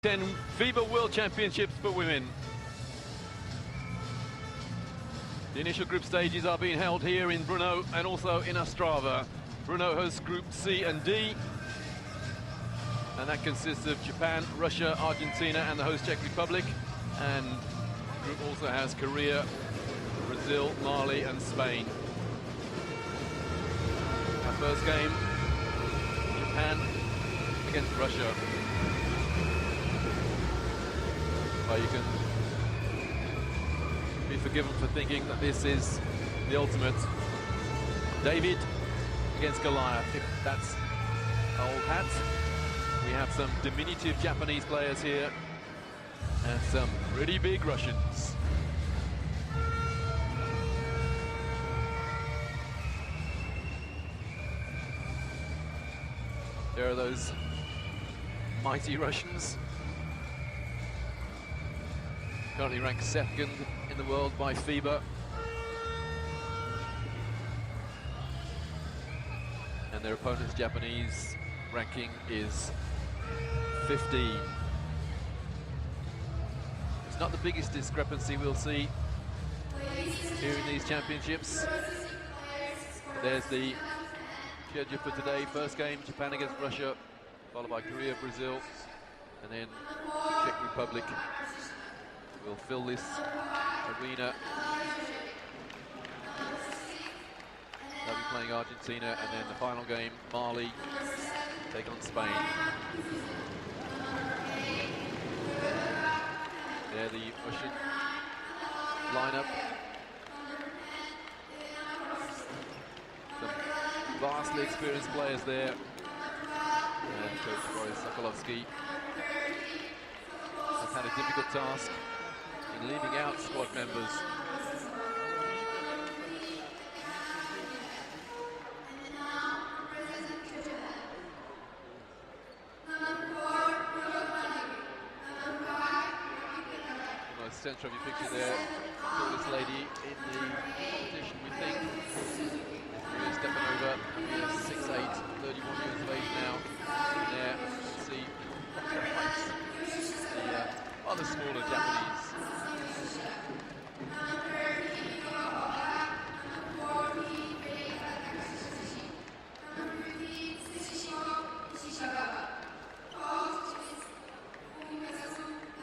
10 FIBA World Championships for women. The initial group stages are being held here in Brno and also in Ostrava. Brno hosts Group C and D, and that consists of Japan, Russia, Argentina and the host Czech Republic. And the group also has Korea, Brazil, Mali and Spain. Our first game, Japan against Russia. Well, you can be forgiven for thinking that this is the ultimate David against Goliath. If that's old hat, we have some diminutive Japanese players here and some pretty big Russians. There are those mighty Russians, currently ranked second in the world by FIBA. And their opponent's Japanese ranking is 15. It's not the biggest discrepancy we'll see here in these championships. There's the schedule for today. First game, Japan against Russia, followed by Korea, Brazil, and then the Czech Republic will fill this arena. They'll be playing Argentina, and then the final game, Mali take on Spain. There the Russian lineup. Some vastly experienced players there. And Coach Boris Sokolovsky has had a difficult task in leaving out squad members. The most central of your picture there, tallest lady in the competition, we think. Maria Stepanova, 6'8", 31 years of age now. And there, let's see the other smaller Japanese.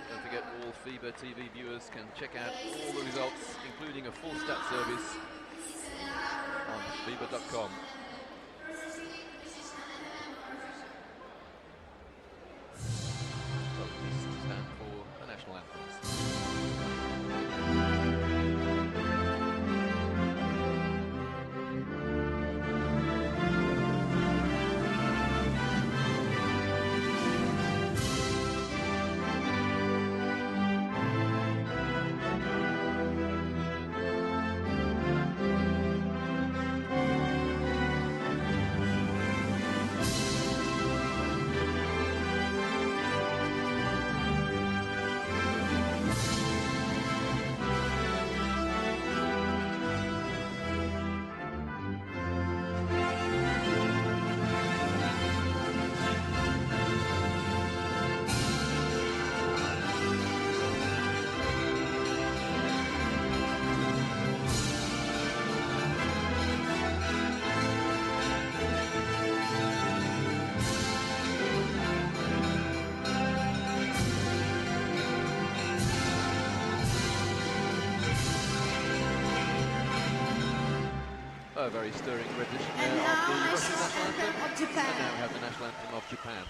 Don't forget, all FIBA TV viewers can check out all the results, including a full stat service on FIBA.com. Stand for the national anthems. A very stirring rendition there of the Russian national anthem. And now we have the national anthem of Japan.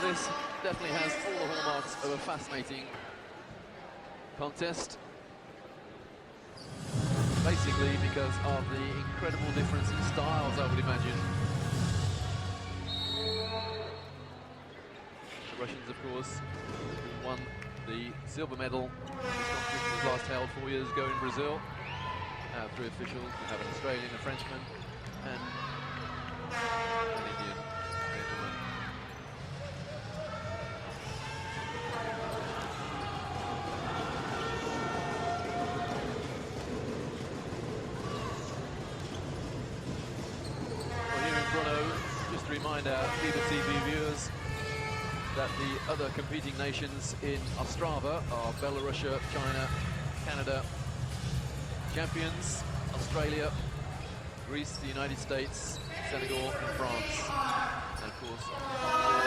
this definitely has all the hallmarks of a fascinating contest. Basically because of the incredible difference in styles, I would imagine. The Russians, of course, won the silver medal. This competition was last held 4 years ago in Brazil. 3 officials. We have an Australian, a Frenchman, and an Indian gentleman. Well, here in Brno, just to remind our Viva TV viewers that the other competing nations in Ostrava are Belarus, China, Canada, champions, Australia, Greece, the United States, Senegal and France. And of course, all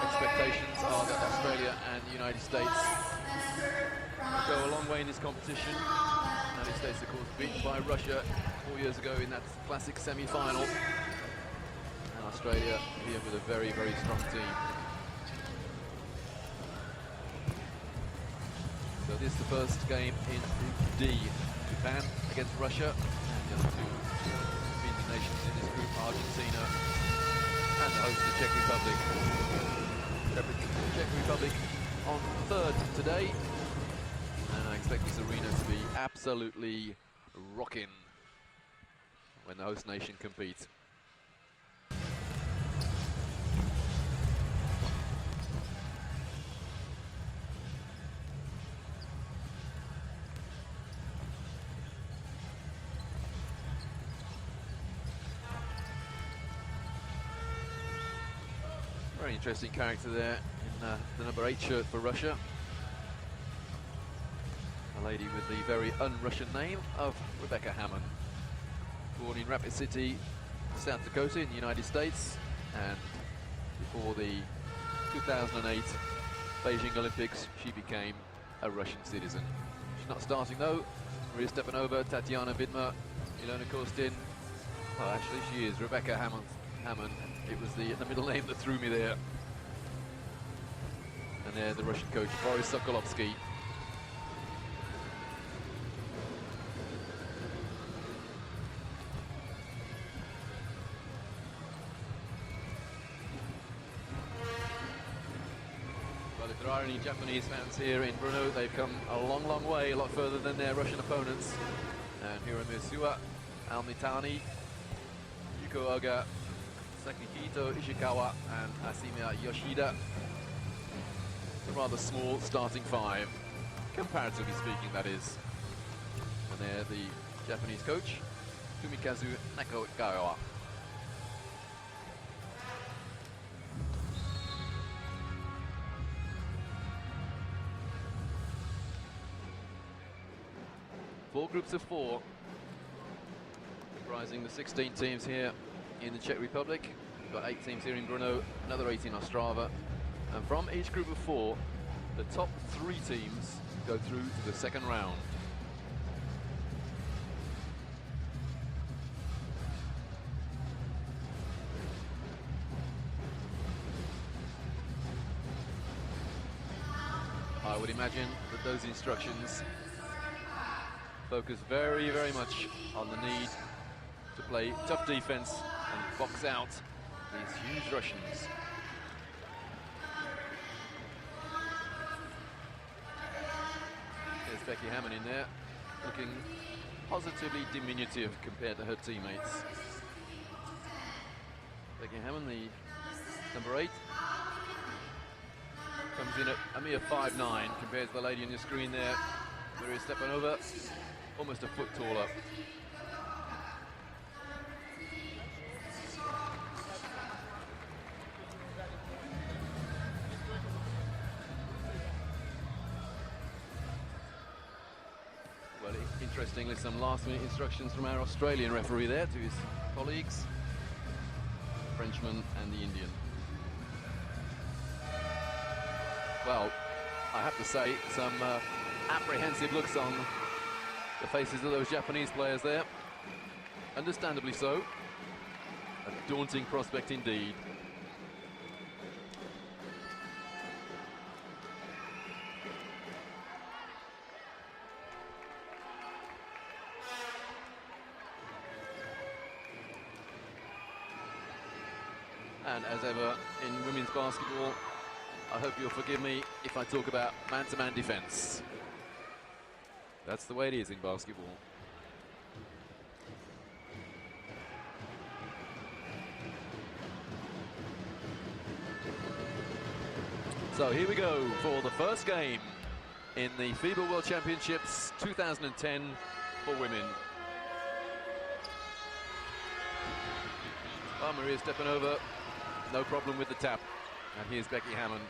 expectations are that Australia and the United States will go a long way in this competition. The United States, of course, beaten by Russia 4 years ago in that classic semi-final. And Australia here with a very, very strong team. So this is the first game in Group D. Japan against Russia, and the other 2 competing nations in this group, Argentina and the host, the Czech Republic. The Czech Republic on 3rd today, and I expect this arena to be absolutely rocking when the host nation competes. Very interesting character there in the number 8 shirt for Russia. A lady with the very un-Russian name of Rebecca Hammond. Born in Rapid City, South Dakota in the United States, and before the 2008 Beijing Olympics, she became a Russian citizen. She's not starting though. Maria Stepanova, Tatiana Vidma, Ilona Kostin. Well, actually she is Rebecca Hammond. It was the middle name that threw me there. And there the Russian coach, Boris Sokolovsky. Well, if there are any Japanese fans here in Brno, they've come a long, long way, a lot further than their Russian opponents. And Hiromi Suwa, Almitani, Yuko Oga, Sakihito Ishikawa and Asimiya Yoshida. A rather small starting 5, comparatively speaking, that is. And they're the Japanese coach, Fumikazu Nakagawa. Four groups of 4, comprising the 16 teams here in the Czech Republic. We've got 8 teams here in Brno, another 8 in Ostrava. And from each group of 4, the top 3 teams go through to the second round. I would imagine that those instructions focus very, very much on the need to play tough defense and box out these huge Russians. There's Becky Hammond in there, looking positively diminutive compared to her teammates. Becky Hammond, the number 8, comes in at a mere 5'9", compared to the lady on your screen there, Maria Stepanova, almost a foot taller. Well, interestingly, some last-minute instructions from our Australian referee there to his colleagues, the Frenchman and the Indian. Well, I have to say, some apprehensive looks on the faces of those Japanese players there. Understandably so. A daunting prospect indeed. And as ever in women's basketball, I hope you'll forgive me if I talk about man-to-man defense. That's the way it is in basketball. So here we go for the first game in the FIBA World Championships 2010 for women. Oh, Maria Stepanova, no problem with the tap. And here's Becky Hammond.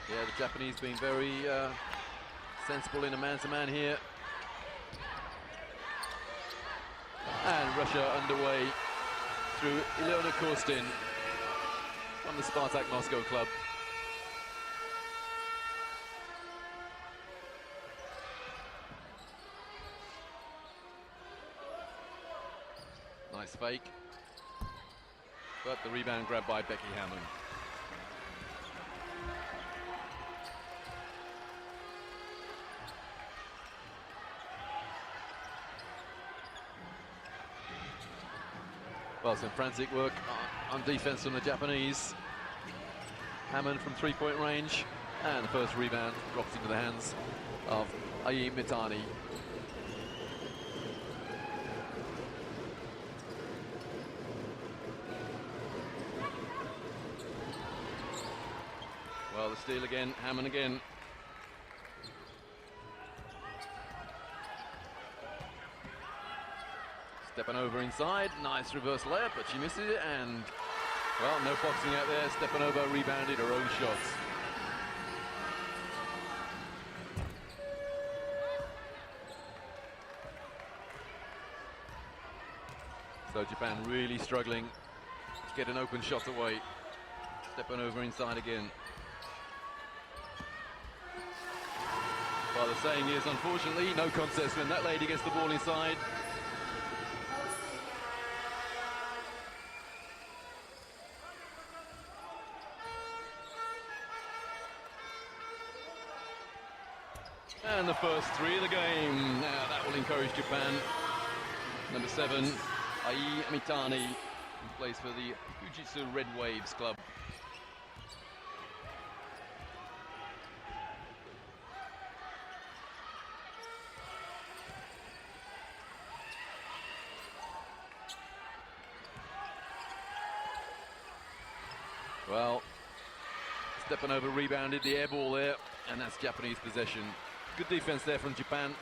Yeah, the Japanese being very sensible in a man-to-man here. And Russia underway through Ilona Korstin from the Spartak Moscow club. Nice fake, but the rebound grabbed by Becky Hammond. Well, some frantic work on defense from the Japanese. Hammond from three-point range, and the first rebound drops into the hands of Ai Mitani. Well, the steal again, Hammond again. Stepanova inside, nice reverse layup, but she misses it, and, well, no boxing out there. Stepanova rebounded her own shots. So Japan really struggling to get an open shot away. Stepanova inside again. Well, the saying is, unfortunately, no contest when that lady gets the ball inside. And the first three of the game. Now that will encourage Japan. Number 7, Ai Mitani, who plays for the Fujitsu Red Waves club. Well, Stepanova rebounded the air ball there, and that's Japanese possession. Good defense there from Japan.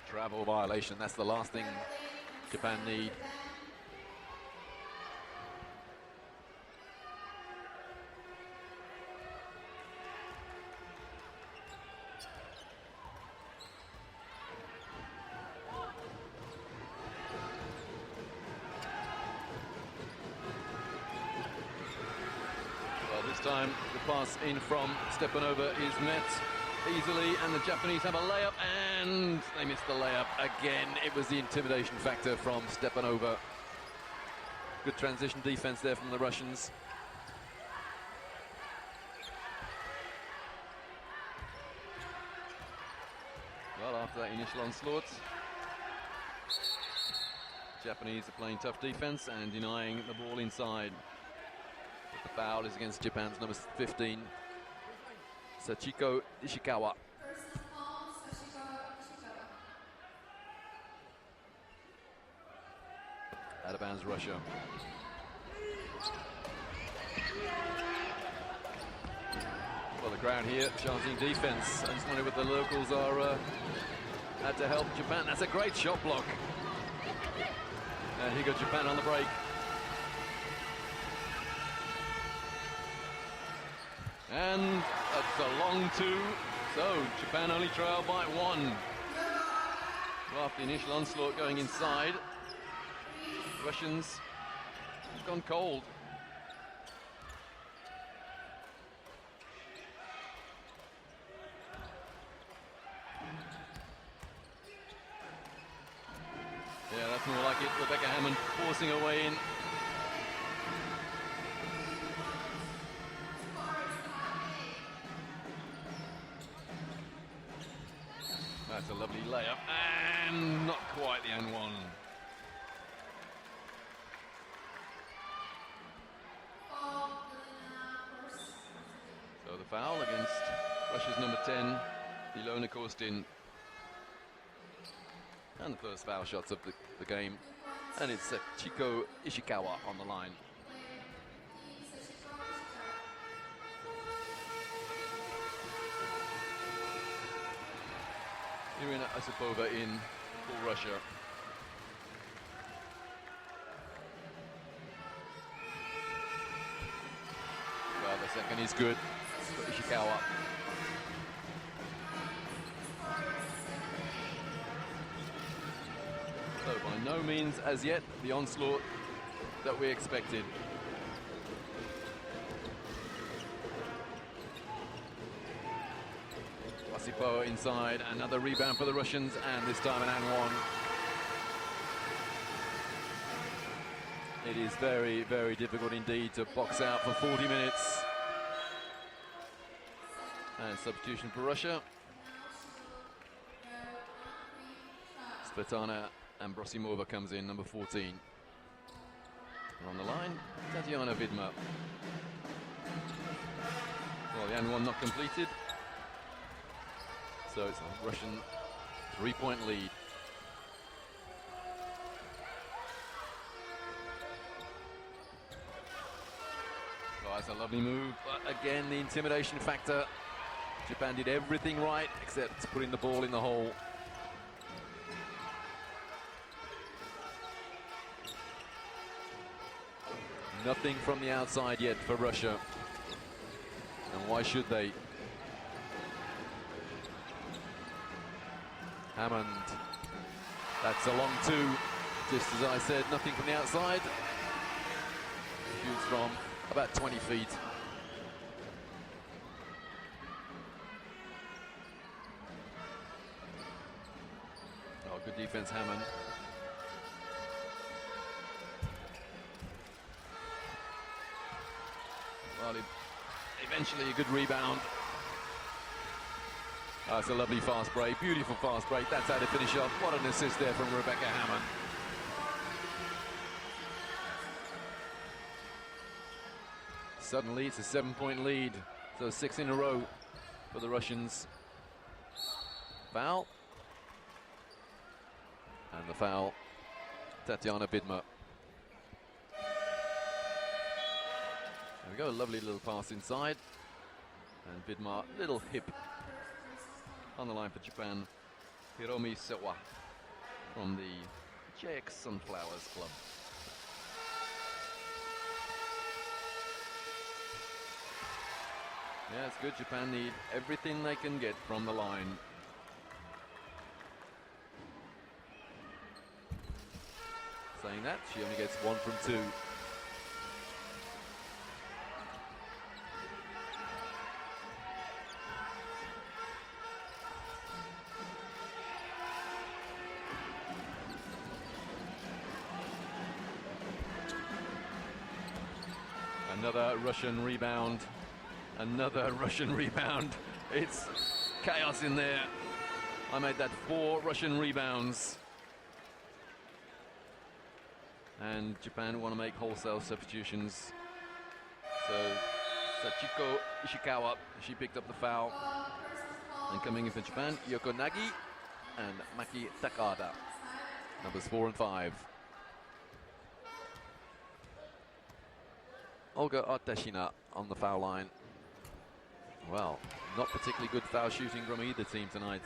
Travel violation, that's the last thing Japan need. Time the pass in from Stepanova is met easily, and the Japanese have a layup, and they missed the layup again. It was the intimidation factor from Stepanova. Good transition defense there from the Russians. Well, after that initial onslaught, Japanese are playing tough defense and denying the ball inside. The foul is against Japan's number 15, Sachiko Ishikawa. Out of bounds, Russia. Well, the crowd here chanting defense. I just wonder what the locals are had to help Japan. That's a great shot block. And here goes Japan on the break. And that's a long two, so Japan only trail by 1. Well, after the initial onslaught going inside, Russians have gone cold. More like it, Rebecca Hammond forcing her way in. That's a lovely layup, and not quite the and one. So the foul against Russia's number 10, Ilona Korstin. And the first foul shots of the game. And it's Chiko Ishikawa on the line. Irina Osipova in for Russia. Well, the second is good for Ishikawa. So by no means as yet the onslaught that we expected. Osipova inside, another rebound for the Russians, and this time an and one. It is very, very difficult indeed to box out for 40 minutes. And substitution for Russia. Svetlana Ambrosimova comes in, number 14. And on the line, Tatiana Vidma. Well, the and one not completed. So it's a Russian 3-point lead. Oh, that's a lovely move, but again, the intimidation factor. Japan did everything right except putting the ball in the hole. Nothing from the outside yet for Russia. And why should they? Hammond. That's a long two. Just as I said, nothing from the outside. Shoots from about 20 feet. Oh, good defense, Hammond. Well, eventually a good rebound. Oh, it's a lovely fast break, beautiful fast break. That's how to finish off. What an assist there from Rebecca Hammond. Suddenly it's a 7-point lead, so 6 in a row for the Russians. Foul. And the foul, Tatiana Vidma. There we go, a lovely little pass inside. And Vidma, little hip on the line for Japan. Hiromi Sewa from the JX Sunflowers Club. Yeah, it's good. Japan need everything they can get from the line. Saying that, she only gets 1 from 2. Another Russian rebound. Another Russian rebound. It's chaos in there. I made that 4 Russian rebounds. And Japan want to make wholesale substitutions. So Sachiko Ishikawa, she picked up the foul. And coming in for Japan, Yoko Nagi and Maki Takada. Numbers 4 and 5. Olga Arteshina on the foul line. Well, not particularly good foul shooting from either team tonight,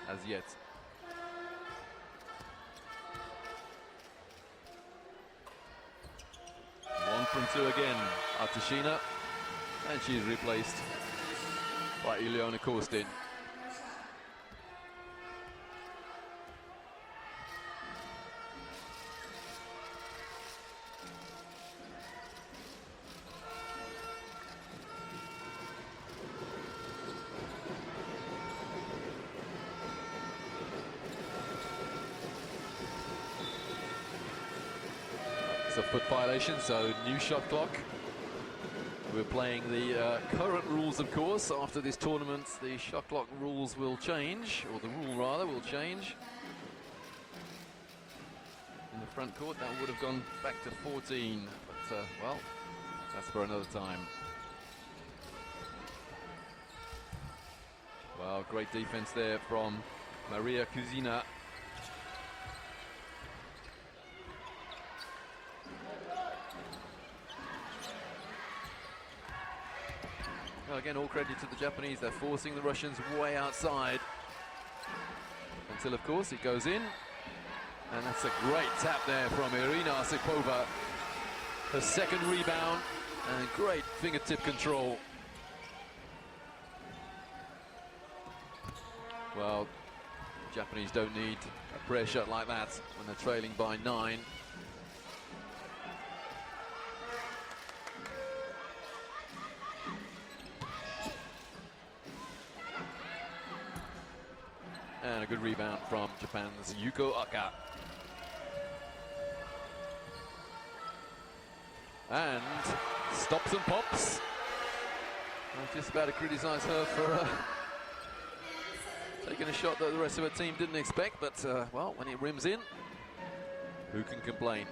as yet. One from 2 again, Arteshina, and she's replaced by Ilona Korstin. foot violation, so new shot clock. We're playing the current rules, of course. After this tournament, the shot clock rules will change, or the rule rather will change. In the front court, that would have gone back to 14, but well, that's for another time. Well, great defense there from Maria Kuzina. Well, again, all credit to the Japanese. They're forcing the Russians way outside. Until, of course, it goes in. And that's a great tap there from Irina Osipova. Her second rebound and great fingertip control. Well, Japanese don't need a prayer shot like that when they're trailing by 9. And a good rebound from Japan's Yuko Aka. And stops and pops. I was just about to criticize her for taking a shot that the rest of her team didn't expect, but well, when it rims in, who can complain?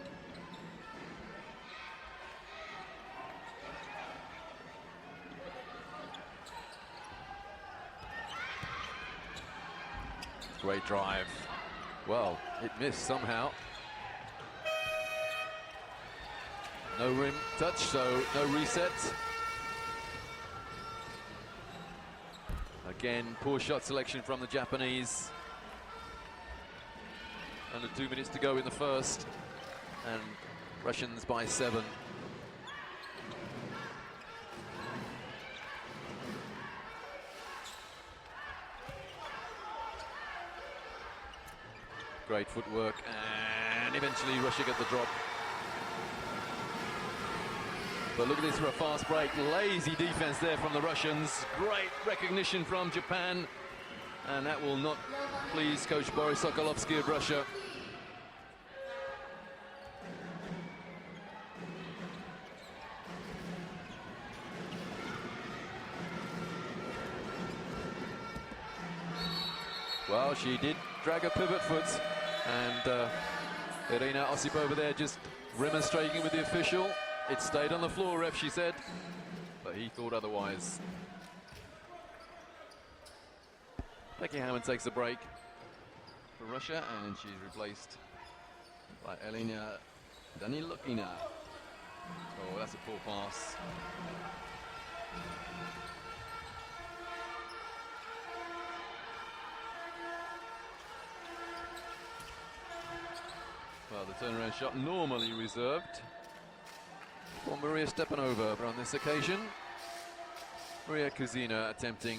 Great drive. Well, it missed somehow. No rim touch, so no reset. Again, poor shot selection from the Japanese. Under 2 minutes to go in the first, and Russians by 7. Great footwork, and eventually Russia get the drop. But look at this for a fast break. Lazy defense there from the Russians. Great recognition from Japan. And that will not please coach Boris Sokolovsky of Russia. Well, she did drag a pivot foot. And Irina Osipova there just remonstrating with the official. It stayed on the floor, ref, she said, but he thought otherwise. Becky Hammond takes a break for Russia, and she's replaced by Elena Danilokina. Oh, that's a poor pass. Well, the turnaround shot normally reserved for Maria Stepanova, but on this occasion, Maria Kuzina attempting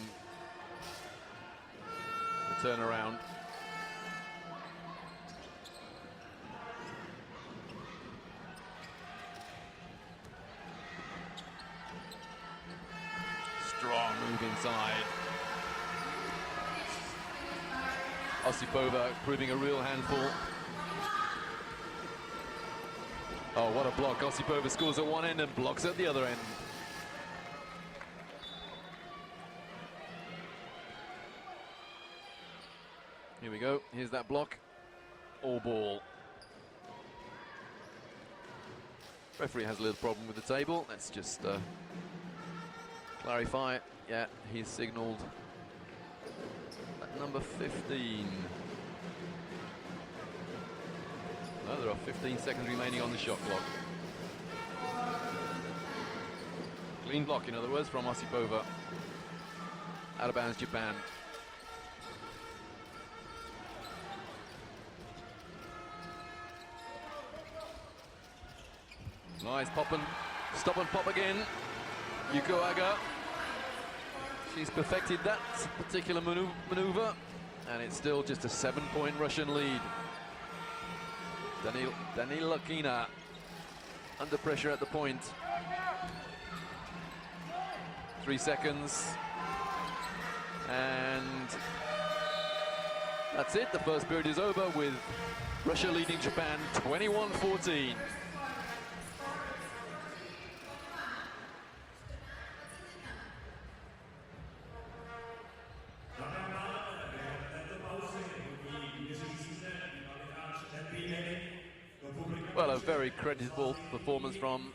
the turnaround. Strong move inside. Osipova proving a real handful. Oh, what a block. Osipova scores at one end and blocks at the other end. Here we go. Here's that block. All ball. Referee has a little problem with the table. Let's just clarify. Yeah, he's signaled at number 15. No, there are 15 seconds remaining on the shot clock. Clean block, in other words, from Osipova. Out of bounds, Japan. Nice pop and stop and pop again. Yuko Aga. She's perfected that particular maneuver, and it's still just a 7-point Russian lead. Danilokina under pressure at the point. 3 seconds. And that's it. The first period is over with Russia leading Japan 21-14. Well, a very creditable performance from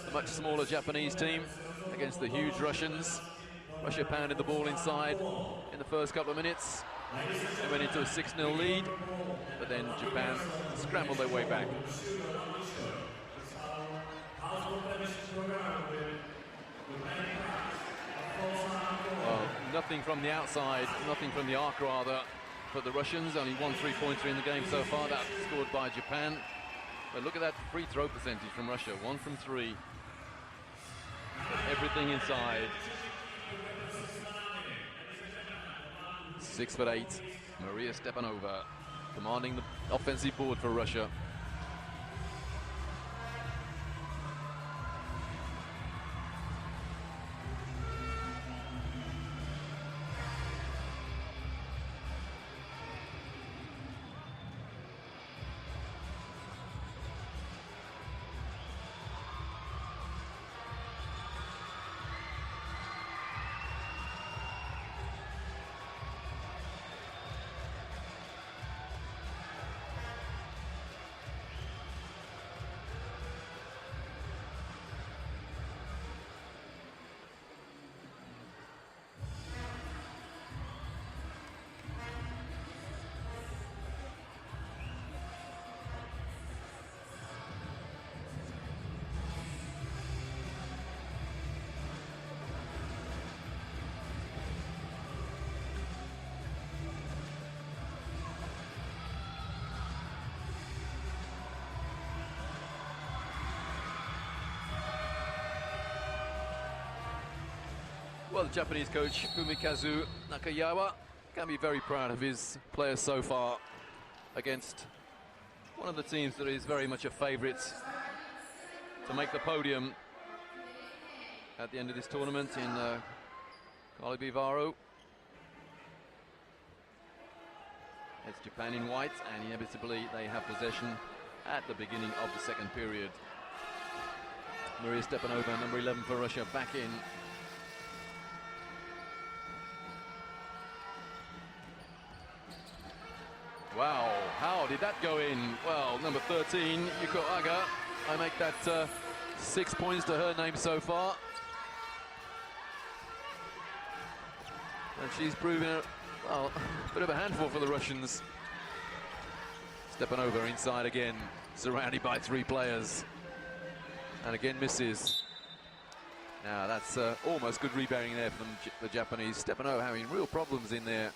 a much smaller Japanese team against the huge Russians. Russia pounded the ball inside in the first couple of minutes. They went into a 6-0 lead, but then Japan scrambled their way back. Well, nothing from the outside, nothing from the arc rather, for the Russians. Only 1 3-pointer in the game so far. That's scored by Japan. But look at that free throw percentage from Russia, 1 from 3. But everything inside. 6'8", Maria Stepanova, commanding the offensive board for Russia. Well, the Japanese coach, Fumikazu Nakayawa, can be very proud of his players so far against one of the teams that is very much a favourite to make the podium at the end of this tournament in Calibivaro. It's Japan in white, and inevitably they have possession at the beginning of the second period. Maria Stepanova, number 11 for Russia, back in. Wow, how did that go in? Well, number 13, Yuko Aga. I make that 6 points to her name so far. And she's proving a bit of a handful for the Russians. Stepanova inside again, surrounded by 3 players. And again misses. Now that's almost good rebounding there from the Japanese. Stepanova having real problems in there.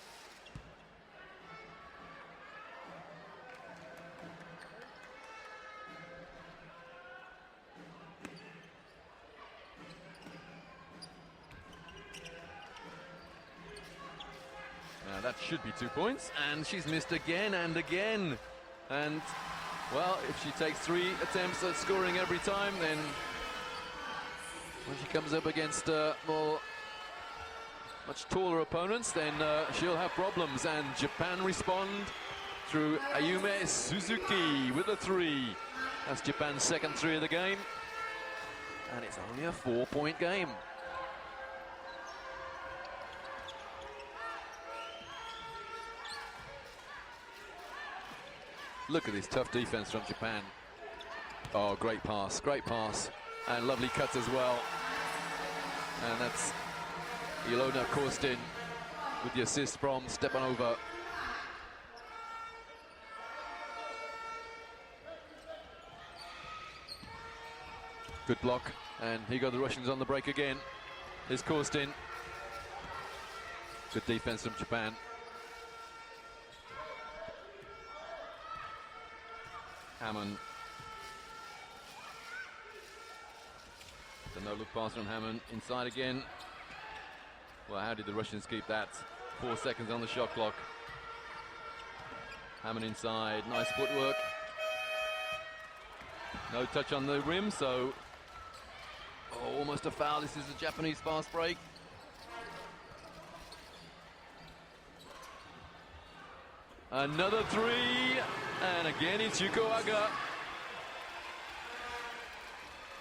That should be 2 points, and she's missed again and again. And, well, if she takes 3 attempts at scoring every time, then when she comes up against much taller opponents, then she'll have problems. And Japan respond through Ayume Suzuki with a 3. That's Japan's second 3 of the game. And it's only a 4-point game. Look at this tough defense from Japan. Oh, great pass, and lovely cuts as well. And that's Ilona Korstin with the assist from Stepanova. Good block, and here go the Russians on the break again. Here's Korstin. Good defense from Japan. Hammond. The no-look pass from Hammond. Inside again. Well, how did the Russians keep that? 4 seconds on the shot clock. Hammond inside. Nice footwork. No touch on the rim, so... Oh, almost a foul. This is a Japanese fast break. Another 3, and again it's Yuko Aga.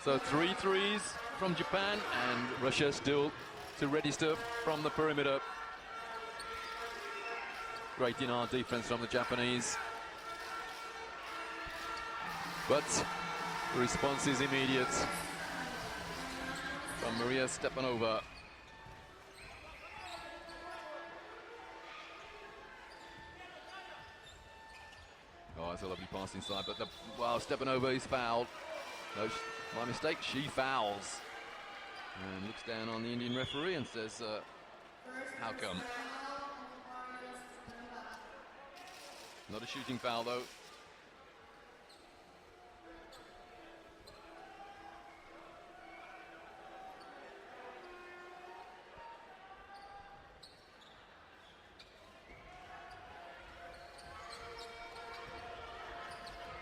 So 3 threes from Japan, and Russia still to register from the perimeter. Great in-arm defense from the Japanese. But the response is immediate from Maria Stepanova. Oh, that's a lovely pass inside, but wow, Stepanova is fouled. No, my mistake, she fouls. And looks down on the Indian referee and says, how come? Not a shooting foul though.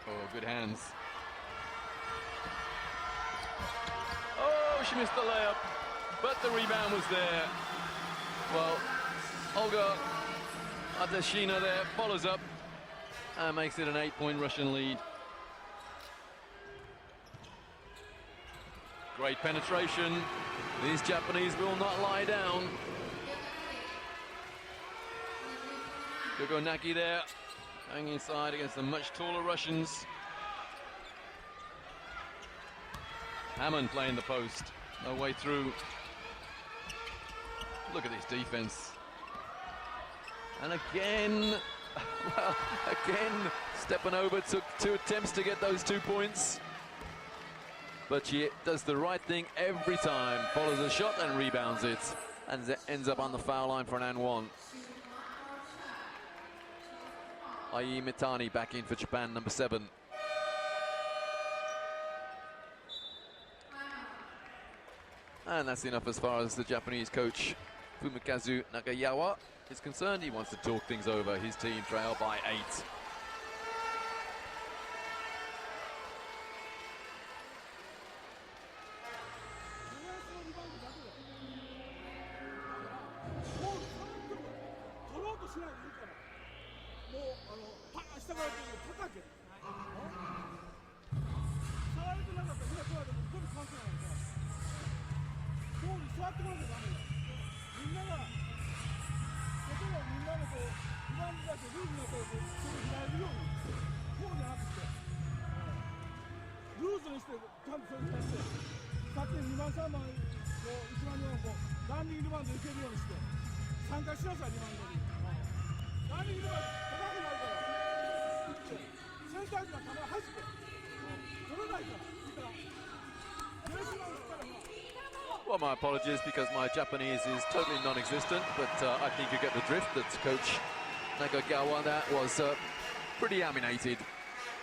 Oh, good hands. Oh, she missed the layup, but the rebound was there. Well, Olga Adeshina there follows up and makes it an 8-point Russian lead. Great penetration. These Japanese will not lie down. Gogonaki there, hanging inside against the much taller Russians. Hammond playing the post, no way through. Look at this defense. And again, well, again, Stepanova took 2 attempts to get those 2 points. But she does the right thing every time, follows a shot and rebounds it, and ends up on the foul line for an and one. Ai Mitani back in for Japan, number 7. And that's enough as far as the Japanese coach Fumikazu Nagayawa is concerned. He wants to talk things over. His team trail by 8. Well, my apologies because my Japanese is totally non-existent, but I think you get the drift that Coach Nagagawa, that was pretty animated,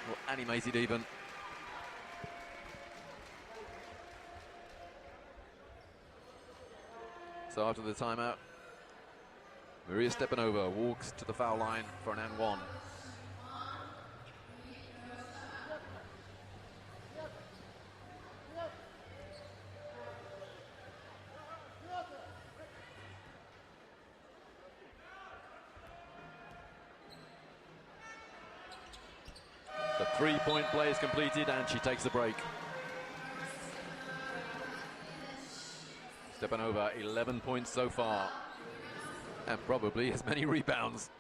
or animated even. So after the timeout, Maria Stepanova walks to the foul line for an and one. The 3-point play is completed and she takes the break. Stepanova, 11 points so far, and probably as many rebounds.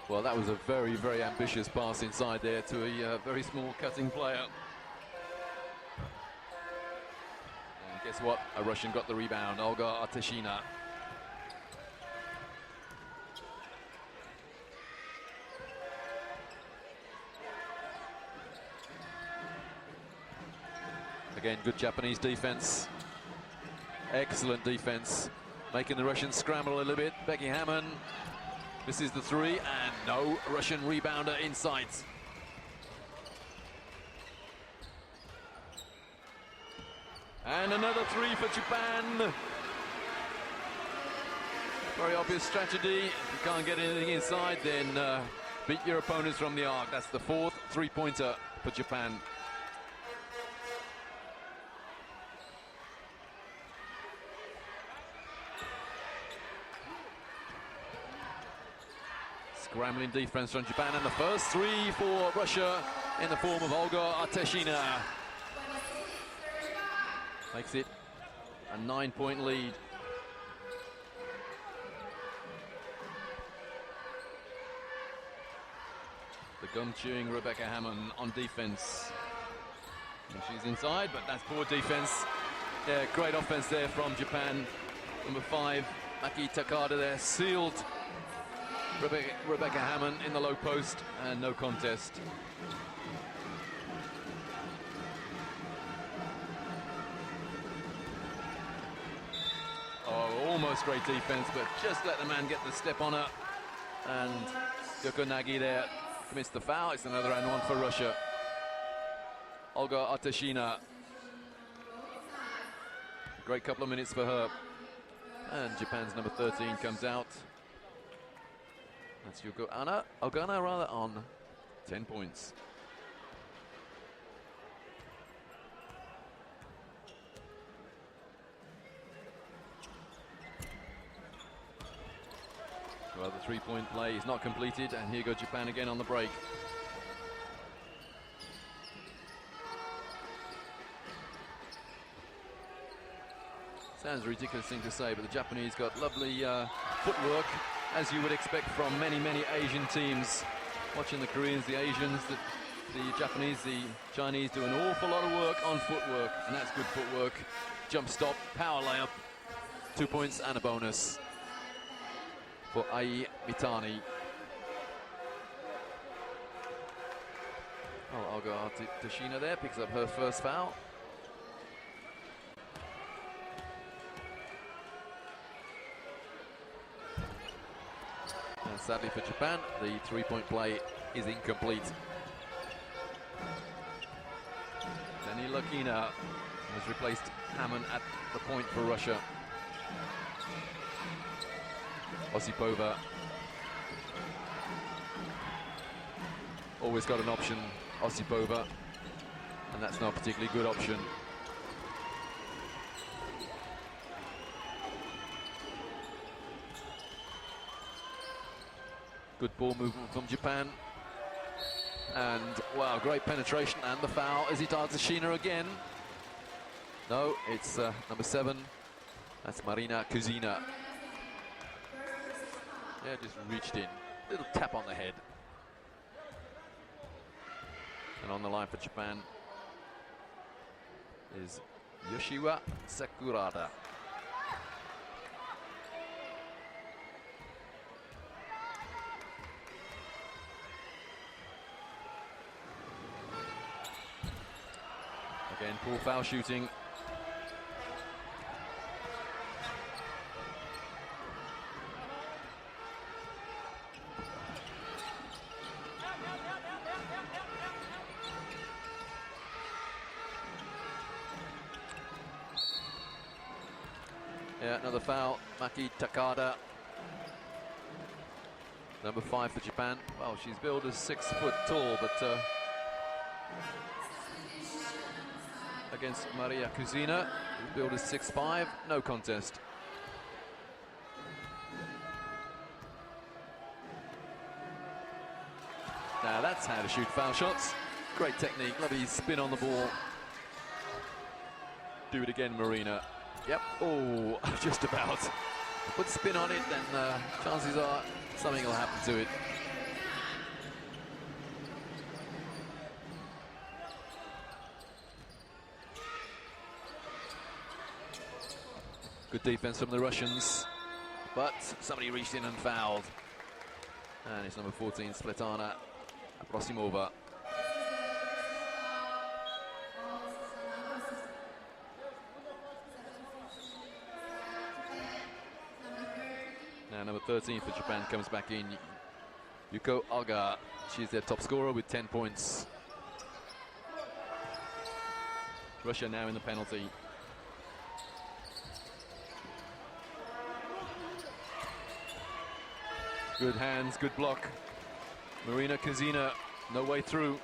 Well, that was a very, very ambitious pass inside there to a very small cutting player. And guess what? A Russian got the rebound, Olga Adeshina. Again, good Japanese defense. Excellent defense. Making the Russians scramble a little bit. Becky Hammond misses the 3, and no Russian rebounder in sight. And another 3 for Japan. Very obvious strategy. If you can't get anything inside, then beat your opponents from the arc. That's the 4th 3-pointer for Japan. Scrambling defense from Japan, and the first 3 for Russia in the form of Olga Adeshina. Makes it a 9-point lead. The gum-chewing Rebecca Hammond on defense. And she's inside, but that's poor defense. Yeah, great offense there from Japan. Number 5, Maki Takada there, sealed Rebecca Hammond in the low post, and no contest. Oh, almost great defense, but just let the man get the step on her. And Yoko Nagi there commits the foul. It's another and one for Russia. Olga Atashina. Great couple of minutes for her. And Japan's number 13 comes out. That's Yuko Ogana rather, on 10 points. Well, the three-point play is not completed, and here goes Japan again on the break. Sounds a ridiculous thing to say, but the Japanese got lovely footwork, as you would expect from many, many Asian teams. Watching the Koreans, the Asians, the Japanese, the Chinese do an awful lot of work on footwork, and that's good footwork. Jump stop, power layup, 2 points and a bonus for Ai Mitani. Oh, Olga Tashina there picks up her first foul. And sadly for Japan, the three-point play is incomplete. Dani Lakina has replaced Hammond at the point for Russia. Osipova. Always got an option, Osipova, and that's not a particularly good option. Good ball movement from Japan. And wow, great penetration, and the foul as he targets Shina again. No, it's number 7. That's Marina Kuzina. Yeah, just reached in. Little tap on the head. And on the line for Japan is Yoshiwa Sakurada. Again, poor foul shooting. Yeah, another foul, Maki Takada. Number 5 for Japan. Well, she's billed as 6 foot tall, but against Maria Kuzina, who's billed as 6'5", no contest. Now that's how to shoot foul shots. Great technique, lovely spin on the ball. Do it again, Marina. Yep, oh, just about. Put spin on it, then chances are something will happen to it. Good defense from the Russians, but somebody reached in and fouled. And it's number 14, Svetlana Aprosimova. Now number 13 for Japan comes back in, Yuko Aga. She's their top scorer with 10 points. Russia now in the penalty. Good hands, good block. Marina Kuzina, no way through.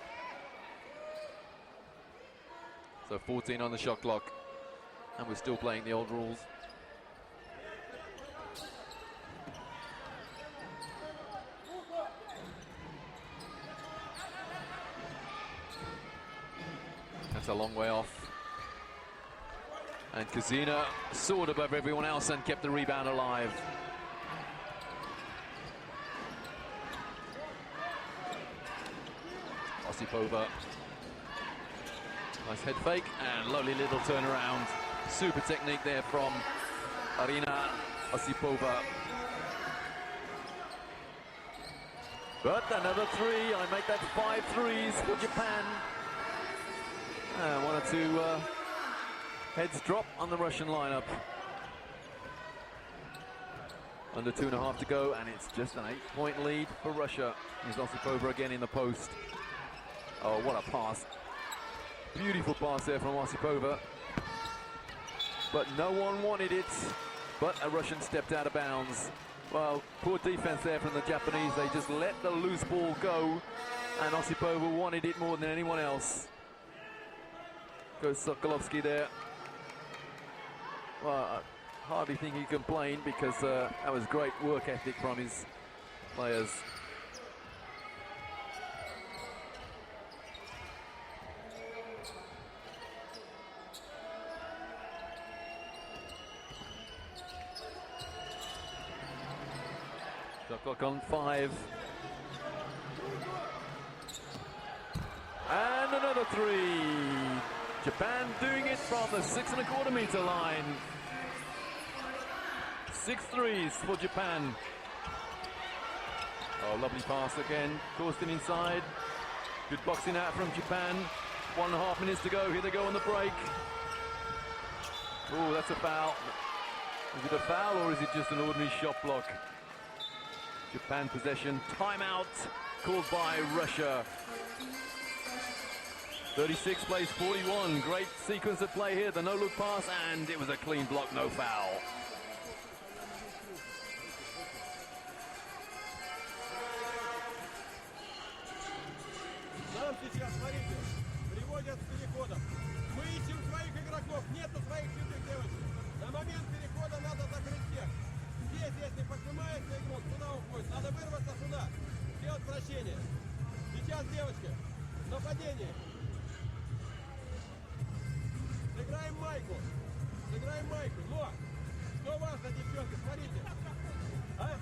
So 14 on the shot clock, and we're still playing the old rules. That's a long way off. And Kazina soared above everyone else and kept the rebound alive. Osipova. Nice head fake and lovely little turnaround. Super technique there from Arina Osipova. But another three. I make that 5 threes for Japan. One or two heads drop on the Russian lineup. Under 2.5 to go, and it's just an 8-point lead for Russia. Here's Osipova again in the post. Oh, what a pass. Beautiful pass there from Osipova. But no one wanted it. But a Russian stepped out of bounds. Well, poor defense there from the Japanese. They just let the loose ball go. And Osipova wanted it more than anyone else. Goes Sokolovsky there. Well, I hardly think he complained because that was great work ethic from his players. Shot clock on 5. And another three. Japan doing it from the 6.25 meter line. 6 threes for Japan. Oh, lovely pass again. Korstin inside. Good boxing out from Japan. 1.5 minutes to go. Here they go on the break. Oh, that's a foul. Is it a foul or is it just an ordinary shot block? Japan possession. Timeout called by Russia. 36 plays 41. Great sequence of play here. The no-look pass, and it was a clean block, no foul. Нам сейчас, смотрите, приводят с переходом. Мы ищем своих игроков, нету своих чужих девочек. На момент перехода надо закрыть всех. Здесь, если поднимается игрок, куда уходит? Надо вырваться сюда, сделать вращение. Сейчас, девочки, нападение. Сыграем майку. Сыграем майку. Но, что важно, девчонки, смотрите. А?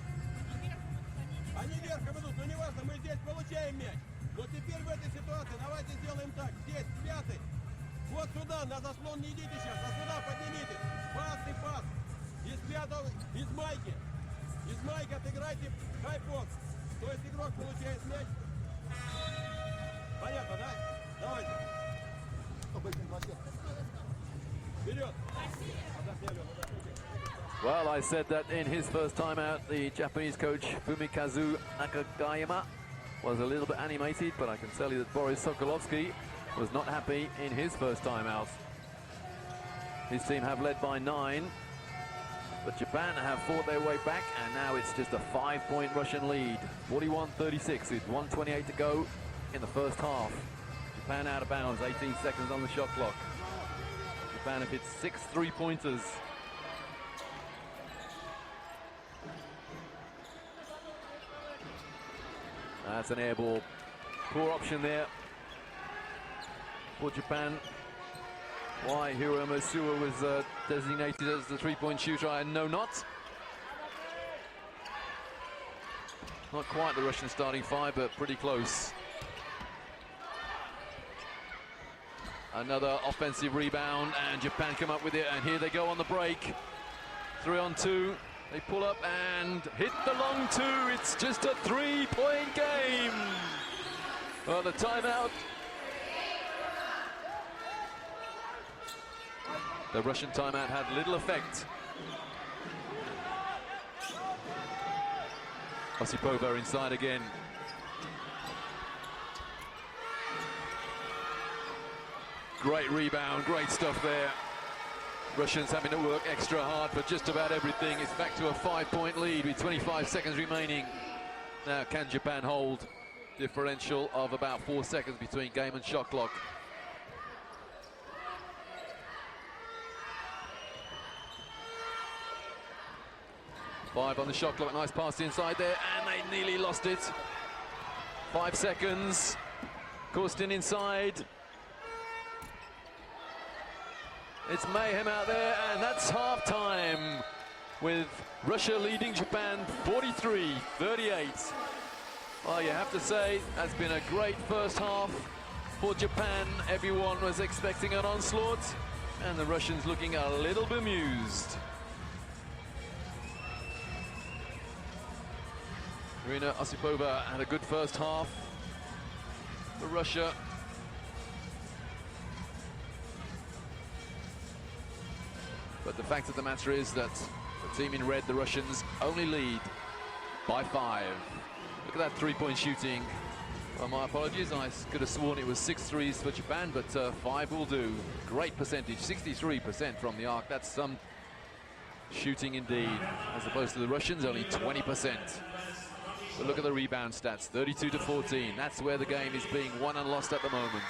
Они верхом идут, но не важно, мы здесь получаем мяч. Но теперь в этой ситуации давайте сделаем так. Здесь, 5-й. Вот сюда, на заслон не идите сейчас, а сюда поднимитесь. Пас и пас. Из 5-го, из майки. Из майки отыграйте хай-пост. То есть игрок получает мяч. Понятно, да? Давайте. Вперед. Well, I said that in his first time out, the Japanese coach Fumikazu Nakagayama was a little bit animated, but I can tell you that Boris Sokolovsky was not happy in his first time out. His team have led by 9, but Japan have fought their way back, and now it's just a 5-point Russian lead. 41-36 with 1:28 to go in the first half. Japan out of bounds, 18 seconds on the shot clock. Japan have hit 6 3-pointers. That's an air ball. Poor option there for Japan. Why Hiromu Suwa was designated as the 3-point shooter, I know not. Not quite the Russian starting 5, but pretty close. Another offensive rebound, and Japan come up with it, and here they go on the break. 3-on-2. They pull up and hit the long 2. It's just a 3-point game. Well, the timeout. The Russian timeout had little effect. Osipova inside again. Great rebound, great stuff there. Russians having to work extra hard for just about everything. It's back to a 5-point lead with 25 seconds remaining. Now, can Japan hold? Differential of about 4 seconds between game and shot clock. Five on the shot clock, nice pass inside there, and they nearly lost it. 5 seconds. Korstin inside. It's mayhem out there, and that's half-time with Russia leading Japan 43-38. Well, you have to say, that's been a great first half for Japan. Everyone was expecting an onslaught, and the Russians looking a little bemused. Irina Osipova had a good first half for Russia. But the fact of the matter is that the team in red, the Russians, only lead by 5. Look at that three-point shooting. Well, my apologies, I could have sworn it was 6 threes for Japan, but 5 will do. Great percentage, 63% from the arc. That's some shooting indeed, as opposed to the Russians, only 20%. But look at the rebound stats, 32-14. That's where the game is being won and lost at the moment.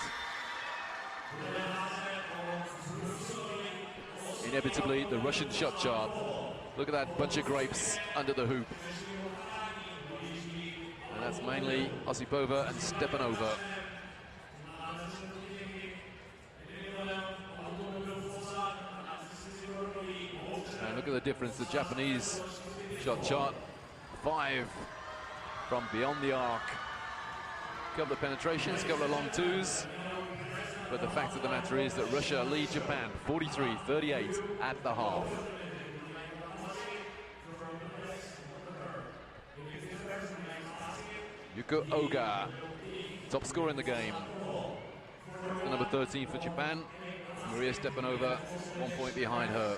Inevitably, the Russian shot chart. Look at that bunch of grapes under the hoop. And that's mainly Osipova and Stepanova. And look at the difference, the Japanese shot chart. 5 from beyond the arc. Couple of penetrations, couple of long twos. But the fact of the matter is that Russia lead Japan 43-38 at the half. Yuko Oga, top scorer in the game. The number 13 for Japan. Maria Stepanova, 1 point behind her.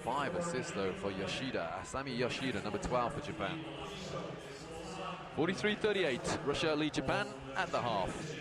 5 assists though for Yoshida, Asami Yoshida, number 12 for Japan. 43-38, Russia lead Japan at the half.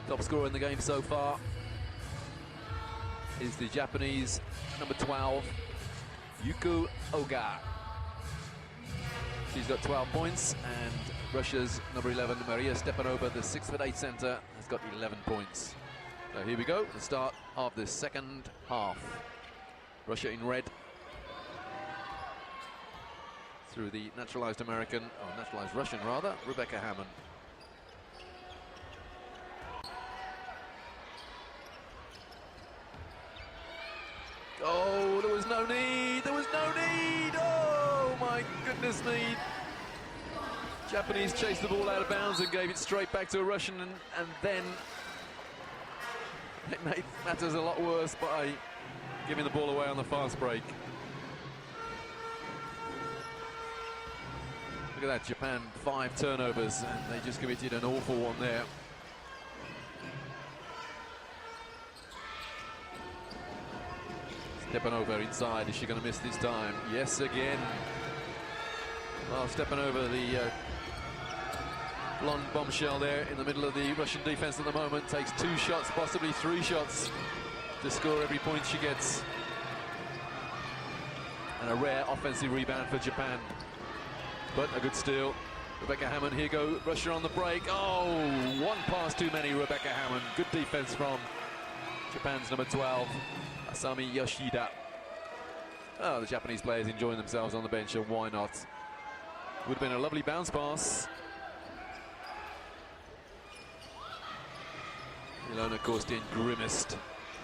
Top scorer in the game so far is the Japanese number 12, Yuko Oga. She's got 12 points, and Russia's number 11, Maria Stepanova, the 6'8" center, has got 11 points. So here we go, the start of the second half. Russia in red through the naturalized American, or naturalized Russian rather, Rebecca Hammond. Oh, there was no need, there was no need! Oh, my goodness me! Japanese chased the ball out of bounds and gave it straight back to a Russian, and then it made matters a lot worse by giving the ball away on the fast break. Look at that, Japan, 5 turnovers, and they just committed an awful one there. Stepanova inside. Is she going to miss this time? Yes, again. Well, Stepanova, the blonde bombshell there in the middle of the Russian defense at the moment, takes 2 shots, possibly 3 shots to score every point she gets. And a rare offensive rebound for Japan. But a good steal. Rebecca Hammond, here go Russia on the break. Oh, 1 pass too many, Rebecca Hammond. Good defense from Japan's number 12, Asami Yoshida. Oh, the Japanese players enjoying themselves on the bench, and why not? Would have been a lovely bounce pass. Ilona Korstin grimaced.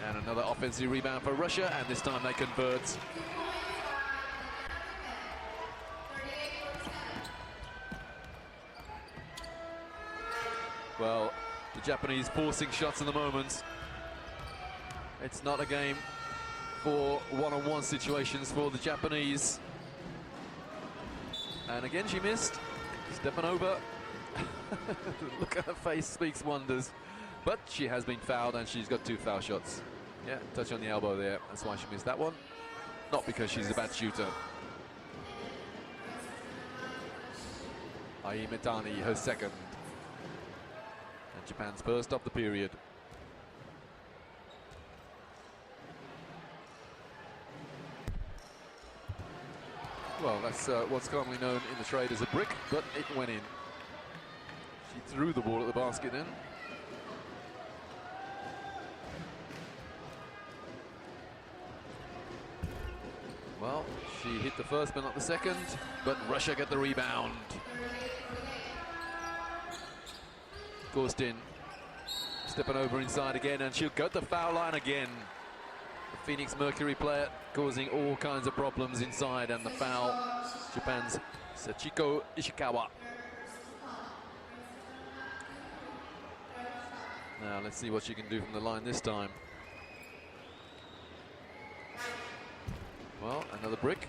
And another offensive rebound for Russia, and this time they convert. Well, the Japanese forcing shots at the moment. It's not a game for one-on-one situations for the Japanese. And again, she missed. Stepanova. Look at her face, speaks wonders. But she has been fouled, and she's got 2 foul shots. Yeah, touch on the elbow there. That's why she missed that one. Not because she's a bad shooter. Ai Mitani, her second. And Japan's first of the period. Well, that's what's commonly known in the trade as a brick, but it went in. She threw the ball at the basket then. Well, she hit the first but not the second, but Russia get the rebound. Korstin stepping over inside again, and she'll go to the foul line again. The Phoenix Mercury player causing all kinds of problems inside, and the foul, Japan's Sachiko Ishikawa. Now let's see what she can do from the line this time. Well, another brick.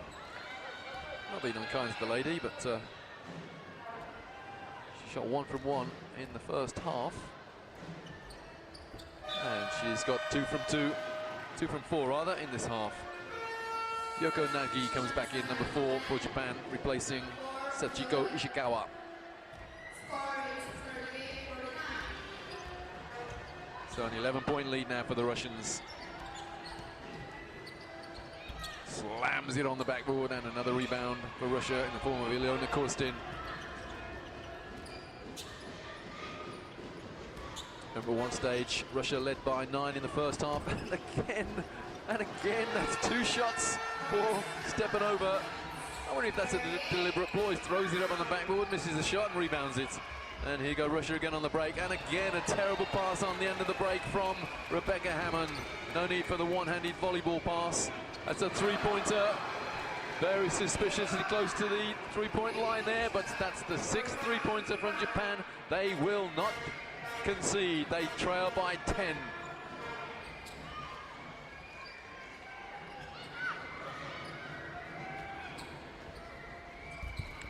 Not being unkind to the lady, but she shot 1 from 1 in the first half. And she's got 2 from 4 rather, in this half. Yoko Nagi comes back in, number 4 for Japan, replacing Sachiko Ishikawa. So an 11-point lead now for the Russians. Slams it on the backboard, and another rebound for Russia in the form of Ilona Korstin. Number 1 stage, Russia led by 9 in the first half, and again, that's 2 shots for Stepanova. I wonder if that's a deliberate ploy. Throws it up on the backboard, misses the shot, and rebounds it. And here go Russia again on the break, and again a terrible pass on the end of the break from Rebecca Hammond. No need for the one-handed volleyball pass. That's a 3-pointer. Very suspiciously close to the 3-point line there, but that's the 6th 3-pointer from Japan. They will not concede. They trail by 10.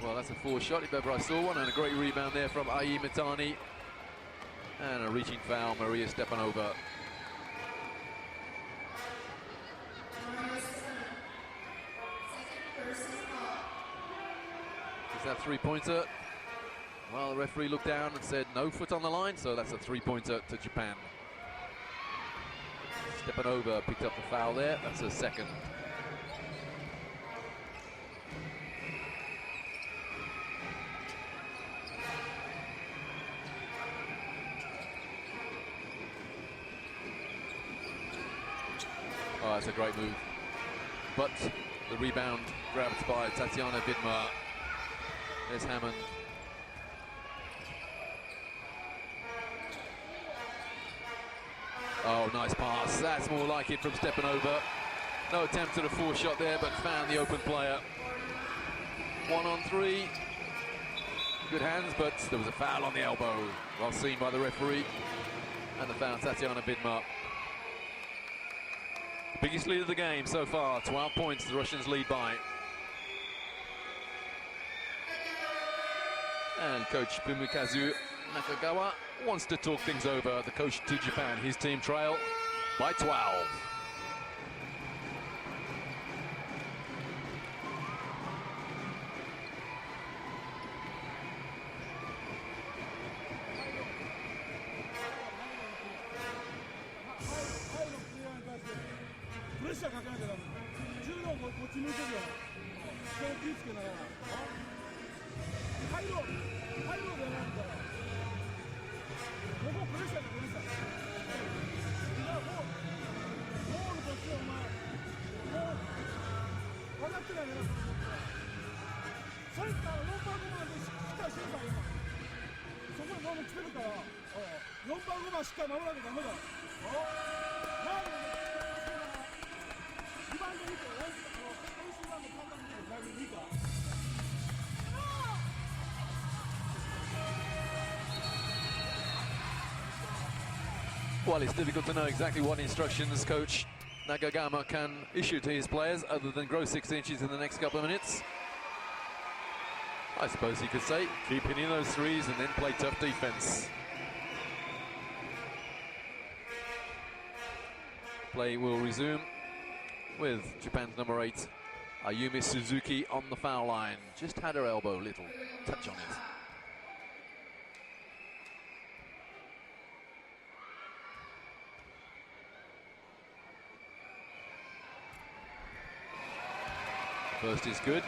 Well, that's a 4 shot if ever I saw one, and a great rebound there from Ai Mitani. And a reaching foul, Maria Stepanova. Is that 3-pointer? Well, the referee looked down and said no foot on the line, so that's a 3-pointer to Japan. Stepanova picked up the foul there. That's her second. Oh, that's a great move. But the rebound grabbed by Tatiana Vidmar. There's Hammond. Oh, nice pass. That's more like it from Stepanova. No attempt at a 4 shot there, but found the open player. 1 on 3. Good hands, but there was a foul on the elbow. Well seen by the referee. And the foul, Tatiana Vidmar. Biggest lead of the game so far, 12 points the Russians lead by. And coach Fumikazu Nakagawa wants to talk things over. The coach to Japan, his team trail by 12. ち抜いてるよ。それ気ぃつけながら。入ろうでやらんから。ここプレッシャーでプレッシャー。いやもうゴールとしてお前もう分かってないねなそのことは。センター4番5番でしっかりしてください今。そこにボール来てるから、4番5番しっかり守らなきゃダメだ。前に2番で見て、練習番の感覚でだいぶいいか。Well, it's difficult to know exactly what instructions Coach Nagagama can issue to his players other than grow 6 inches in the next couple of minutes. I suppose he could say, keep hitting those threes and then play tough defense. Play will resume with Japan's number 8, Ayumi Suzuki, on the foul line. Just had her elbow, little touch on it. First is good.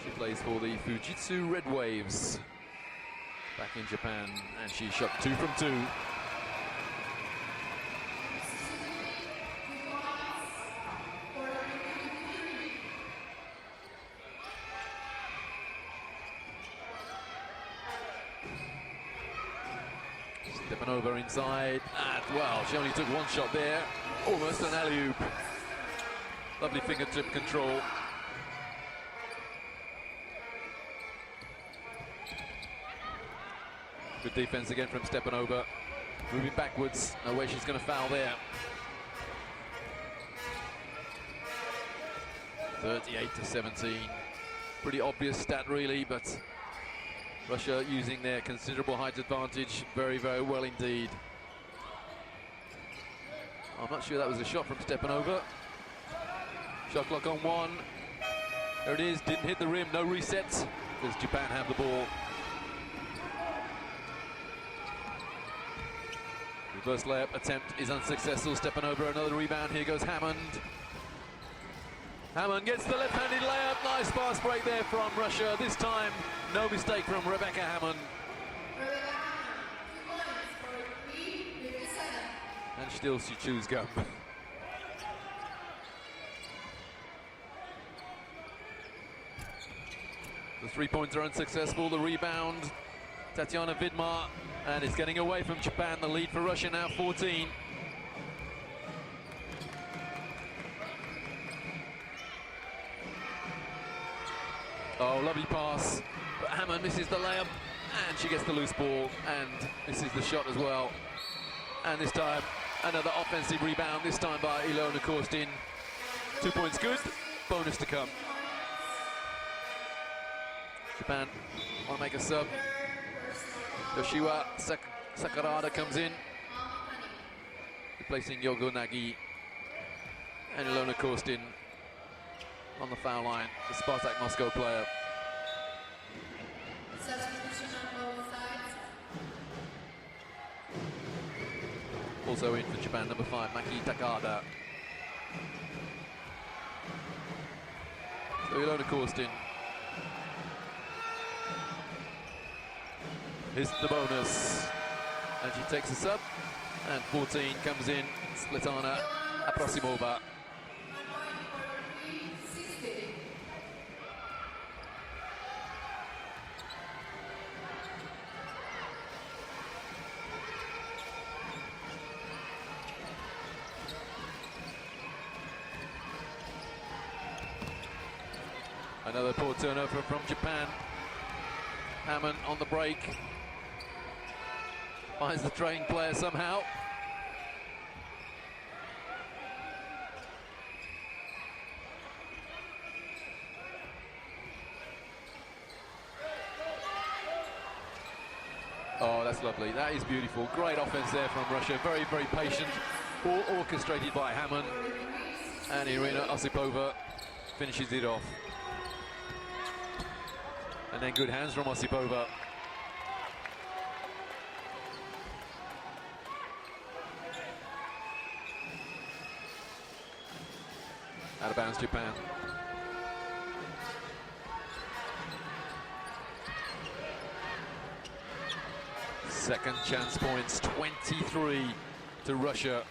She plays for the Fujitsu Red Waves back in Japan, and she shot 2 from 2. Stepping over inside, and well, she only took 1 shot there. Almost an alley-oop. Lovely fingertip control. Good defense again from Stepanova. Moving backwards, no way she's going to foul there. 38-17. Pretty obvious stat really, but Russia using their considerable height advantage very, very well indeed. I'm not sure that was a shot from Stepanova. Shot clock on 1. There it is, didn't hit the rim, no resets, because Japan have the ball. Reverse layup attempt is unsuccessful. Stepanova, another rebound. Here goes Hammond. Hammond gets the left-handed layup. Nice fast break there from Russia. This time, no mistake from Rebecca Hammond. And still she chews gum. The 3-points are unsuccessful. The rebound, Tatiana Vidmar, and it's getting away from Japan. The lead for Russia now 14. Oh, lovely pass, but Hammond misses the layup, and she gets the loose ball, and misses the shot as well. And this time, another offensive rebound, this time by Ilona Korstin. 2 points good, bonus to come. Japan want to make a sub. Yoshiwa Sakurada comes in, replacing Yogo Nagi, and Ilona Korstin on the foul line, the Spartak Moscow player. Also in for Japan, number 5, Maki Takada. So Ilona Korstin. Here's the bonus, and she takes a sub, and 14 comes in, Svetlana Aprosimova. Another poor turnover from Japan. Hammond on the break. Finds the trained player somehow. Oh, that's lovely. That is beautiful. Great offense there from Russia. Very, very patient. All orchestrated by Hammond. And Irina Osipova finishes it off. And then good hands from Osipova. Out of bounds, Japan. Second chance points, 23 to Russia.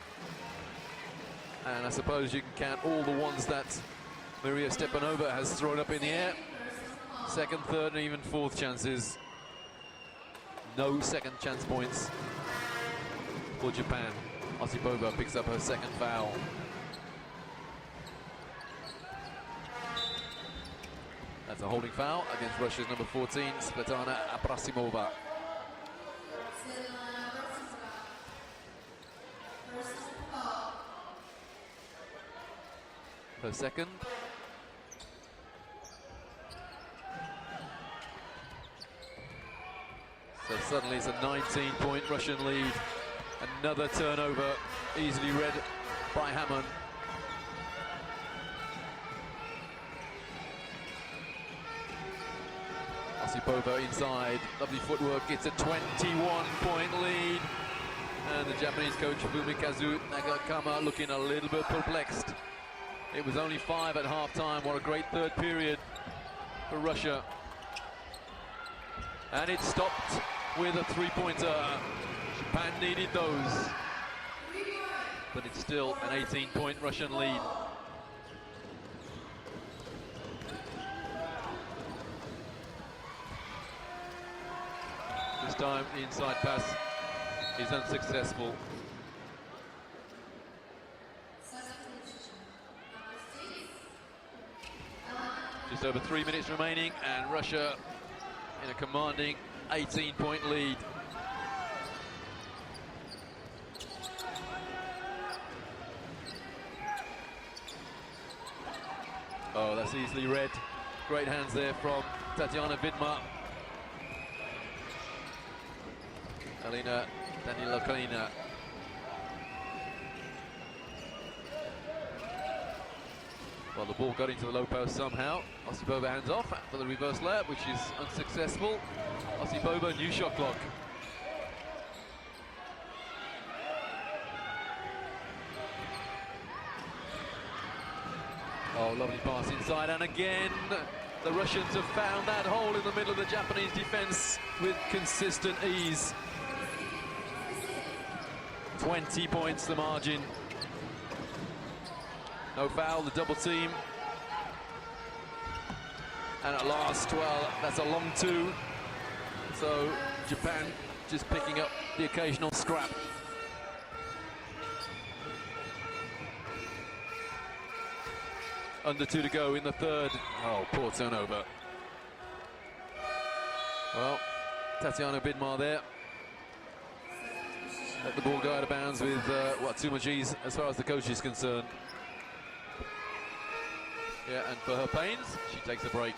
And I suppose you can count all the ones that Maria Stepanova has thrown up in the air. Second, third, and even fourth chances. No second chance points for Japan. Osipova picks up her second foul. That's a holding foul against Russia's number 14, Svetlana Abrasimova. Her second. So suddenly it's a 19-point Russian lead. Another turnover, easily read by Hammond. Osipova inside, lovely footwork, it's a 21-point lead. And the Japanese coach Fumikazu Nagakama looking a little bit perplexed. It was only 5 at half-time. What a great third period for Russia. And it stopped with a three-pointer. Japan needed those. But it's still an 18-point Russian lead. This time the inside pass is unsuccessful. Just over 3 minutes remaining, and Russia in a commanding 18-point lead. Oh, that's easily read. Great hands there from Tatiana Vidmar. Alina Danilokalina. Well, the ball got into the low post somehow. Osipova hands off for the reverse layup, which is unsuccessful. Osipova, new shot clock. Oh, lovely pass inside, and again, the Russians have found that hole in the middle of the Japanese defense with consistent ease. 20 points the margin. No foul, the double team. And at last, well, that's a long two. So Japan just picking up the occasional scrap. Under 2 to go in the third. Oh, poor turnover. Well, Tatiana Vidmar there. Let the ball go out of bounds with too much ease as far as the coach is concerned. Yeah, and for her pains, she takes a break.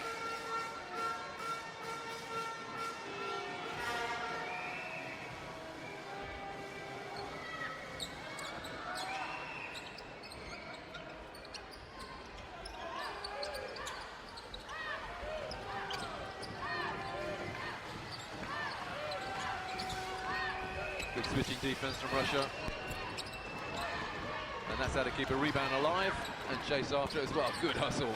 Good switching defense from Russia. And that's how to keep a rebound alive and chase after it as well. Good hustle.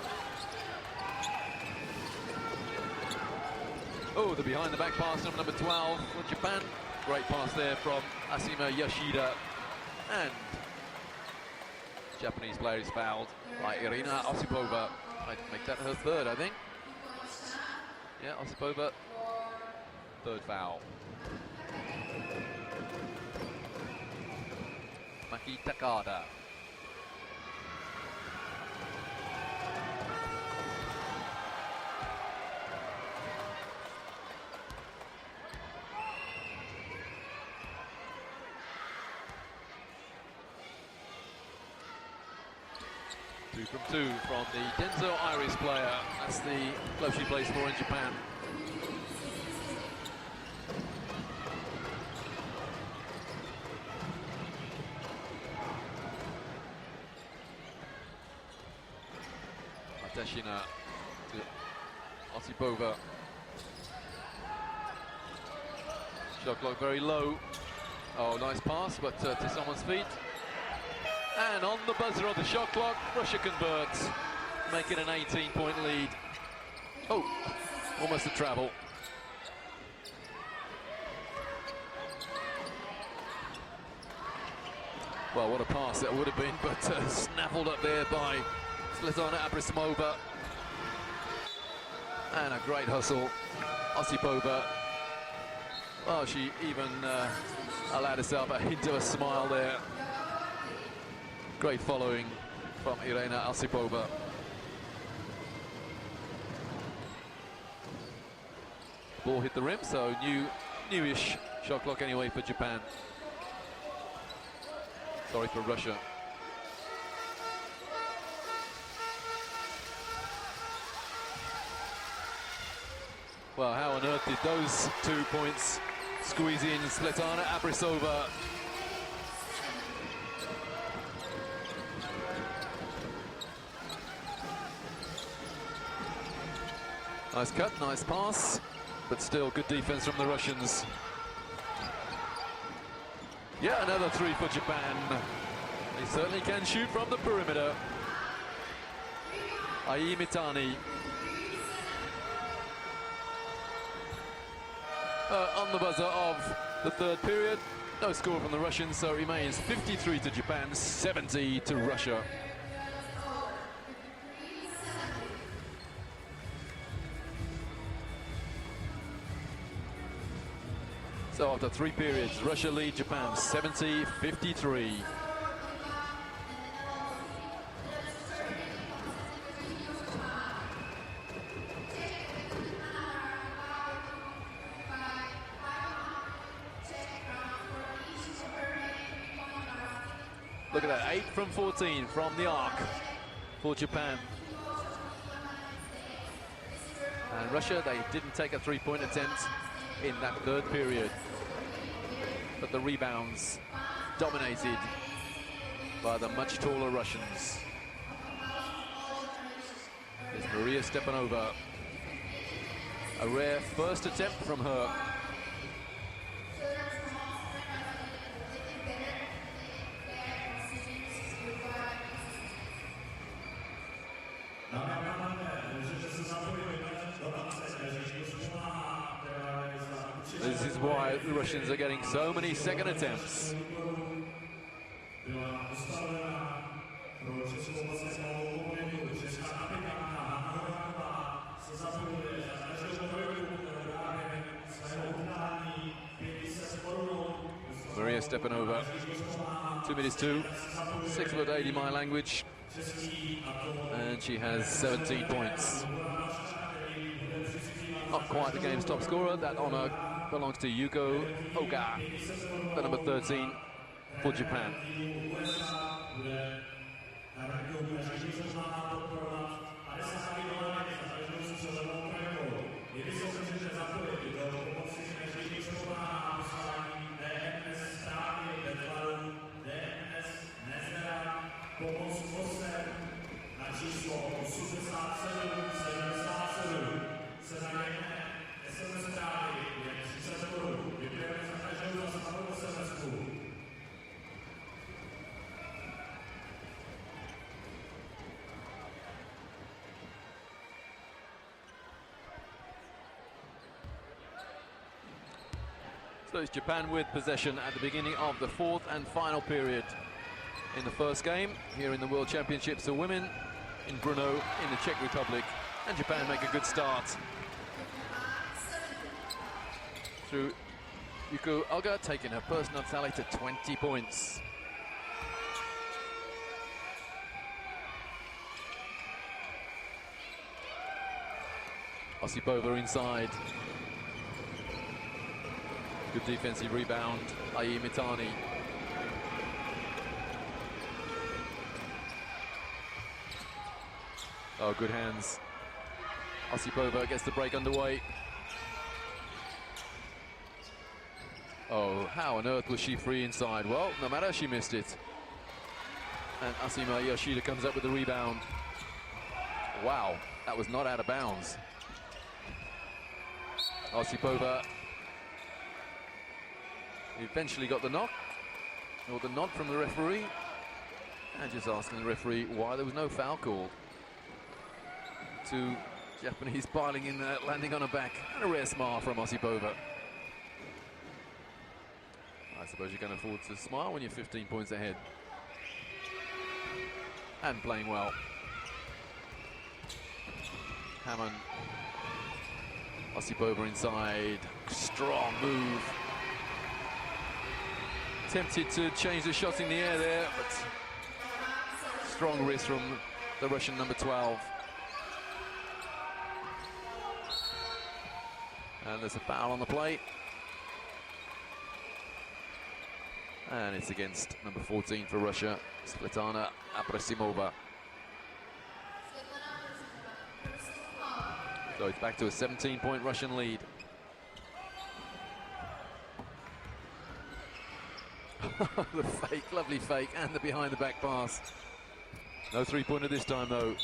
Oh, the behind the back pass from number 12 for Japan. Great pass there from Asima Yoshida. And Japanese player is fouled by Irina Osipova. Might make that her third, I think. Yeah, Osipova, third foul. Maki Takada. Two from two from the Denzo Iris player. That's the club she plays for in Japan. Mateshina to Osipova. Shot clock very low. Oh, nice pass, but to someone's feet. And on the buzzer of the shot clock, Russia converts, make it an 18-point lead. Oh, almost a travel. Well, what a pass that would have been, but snaffled up there by Svetlana Abramova. And a great hustle. Osipova. Oh, she even allowed herself a hint of a smile there. Great following from Irina Osipova. Ball hit the rim, so newish shot clock anyway for Japan. Sorry for Russia. Well, how on earth did those 2 points squeeze in? Svetlana Abramova. Nice cut, nice pass, but still good defense from the Russians. Yeah, another three for Japan. They certainly can shoot from the perimeter. Ai Mitani. On the buzzer of the third period. No score from the Russians, so it remains 53 to Japan, 70 to Russia. So after 3 periods, Russia lead Japan 70-53. Look at that, 8 from 14 from the arc for Japan. And Russia, they didn't take a three-point attempt in that third period. But the rebounds dominated by the much taller Russians. There's Maria Stepanova. A rare first attempt from her. This is why the Russians are getting so many second attempts. Maria Stepanova, 2 minutes 2, 6'8" in my language, and she has 17 points. Not quite the game's top scorer. That honor belongs to Yuko Oga, the number 13 for Japan. So it's Japan with possession at the beginning of the fourth and final period in the first game here in the World Championships for Women in Brno in the Czech Republic. And Japan make a good start through Yuko Oga, taking her personal tally to 20 points. Osipova inside. Good defensive rebound, Ai Mitani. Oh, good hands. Osipova gets the break underway. Oh, how on earth was she free inside? Well, no matter, she missed it. And Asima Yoshida comes up with the rebound. Wow, that was not out of bounds. Osipova eventually got the knock, or the nod from the referee. And just asking the referee why there was no foul call. Two Japanese piling in there, landing on her back, and a rare smile from Osipova. I suppose you can afford to smile when you're 15 points ahead. And playing well. Hammond. Osipova inside. Strong move. Tempted to change the shot in the air there, but strong wrist from the Russian number 12. And there's a foul on the play. And it's against number 14 for Russia, Svetlana Abrasimova. So it's back to a 17-point Russian lead. The fake, lovely fake, and the behind-the-back pass. No three-pointer this time, though.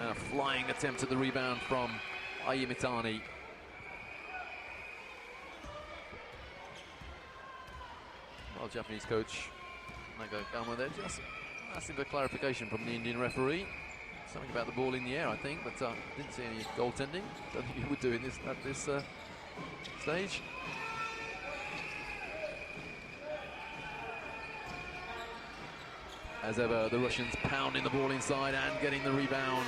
And a flying attempt at the rebound from Ai Mitani. Well, Japanese coach Nago Gama there just asking for clarification from the Indian referee. Something about the ball in the air, I think, but didn't see any goaltending. Don't think you would do in this at this stage. As ever, the Russians pounding the ball inside and getting the rebound.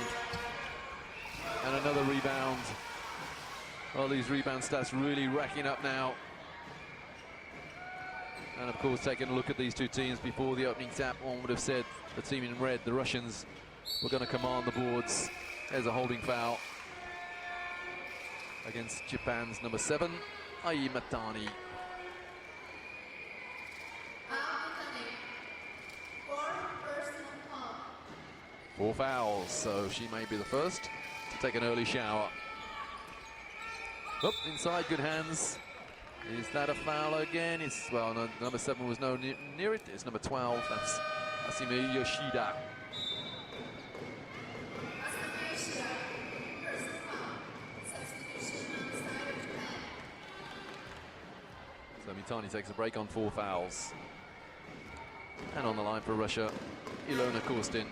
And another rebound. Well, these rebound stats really racking up now. And of course, taking a look at these two teams before the opening tap, one would have said the team in red, the Russians, were going to command the boards. There's a holding foul against Japan's number 7, Ai Mitani. Four fouls, so she may be the first to take an early shower. Up inside, good hands. Is that a foul again? It's, well, no, number 7 was no near it. It's number 12. That's Asimi Yoshida. So Mitani takes a break on 4 fouls. And on the line for Russia, Ilona Korstin.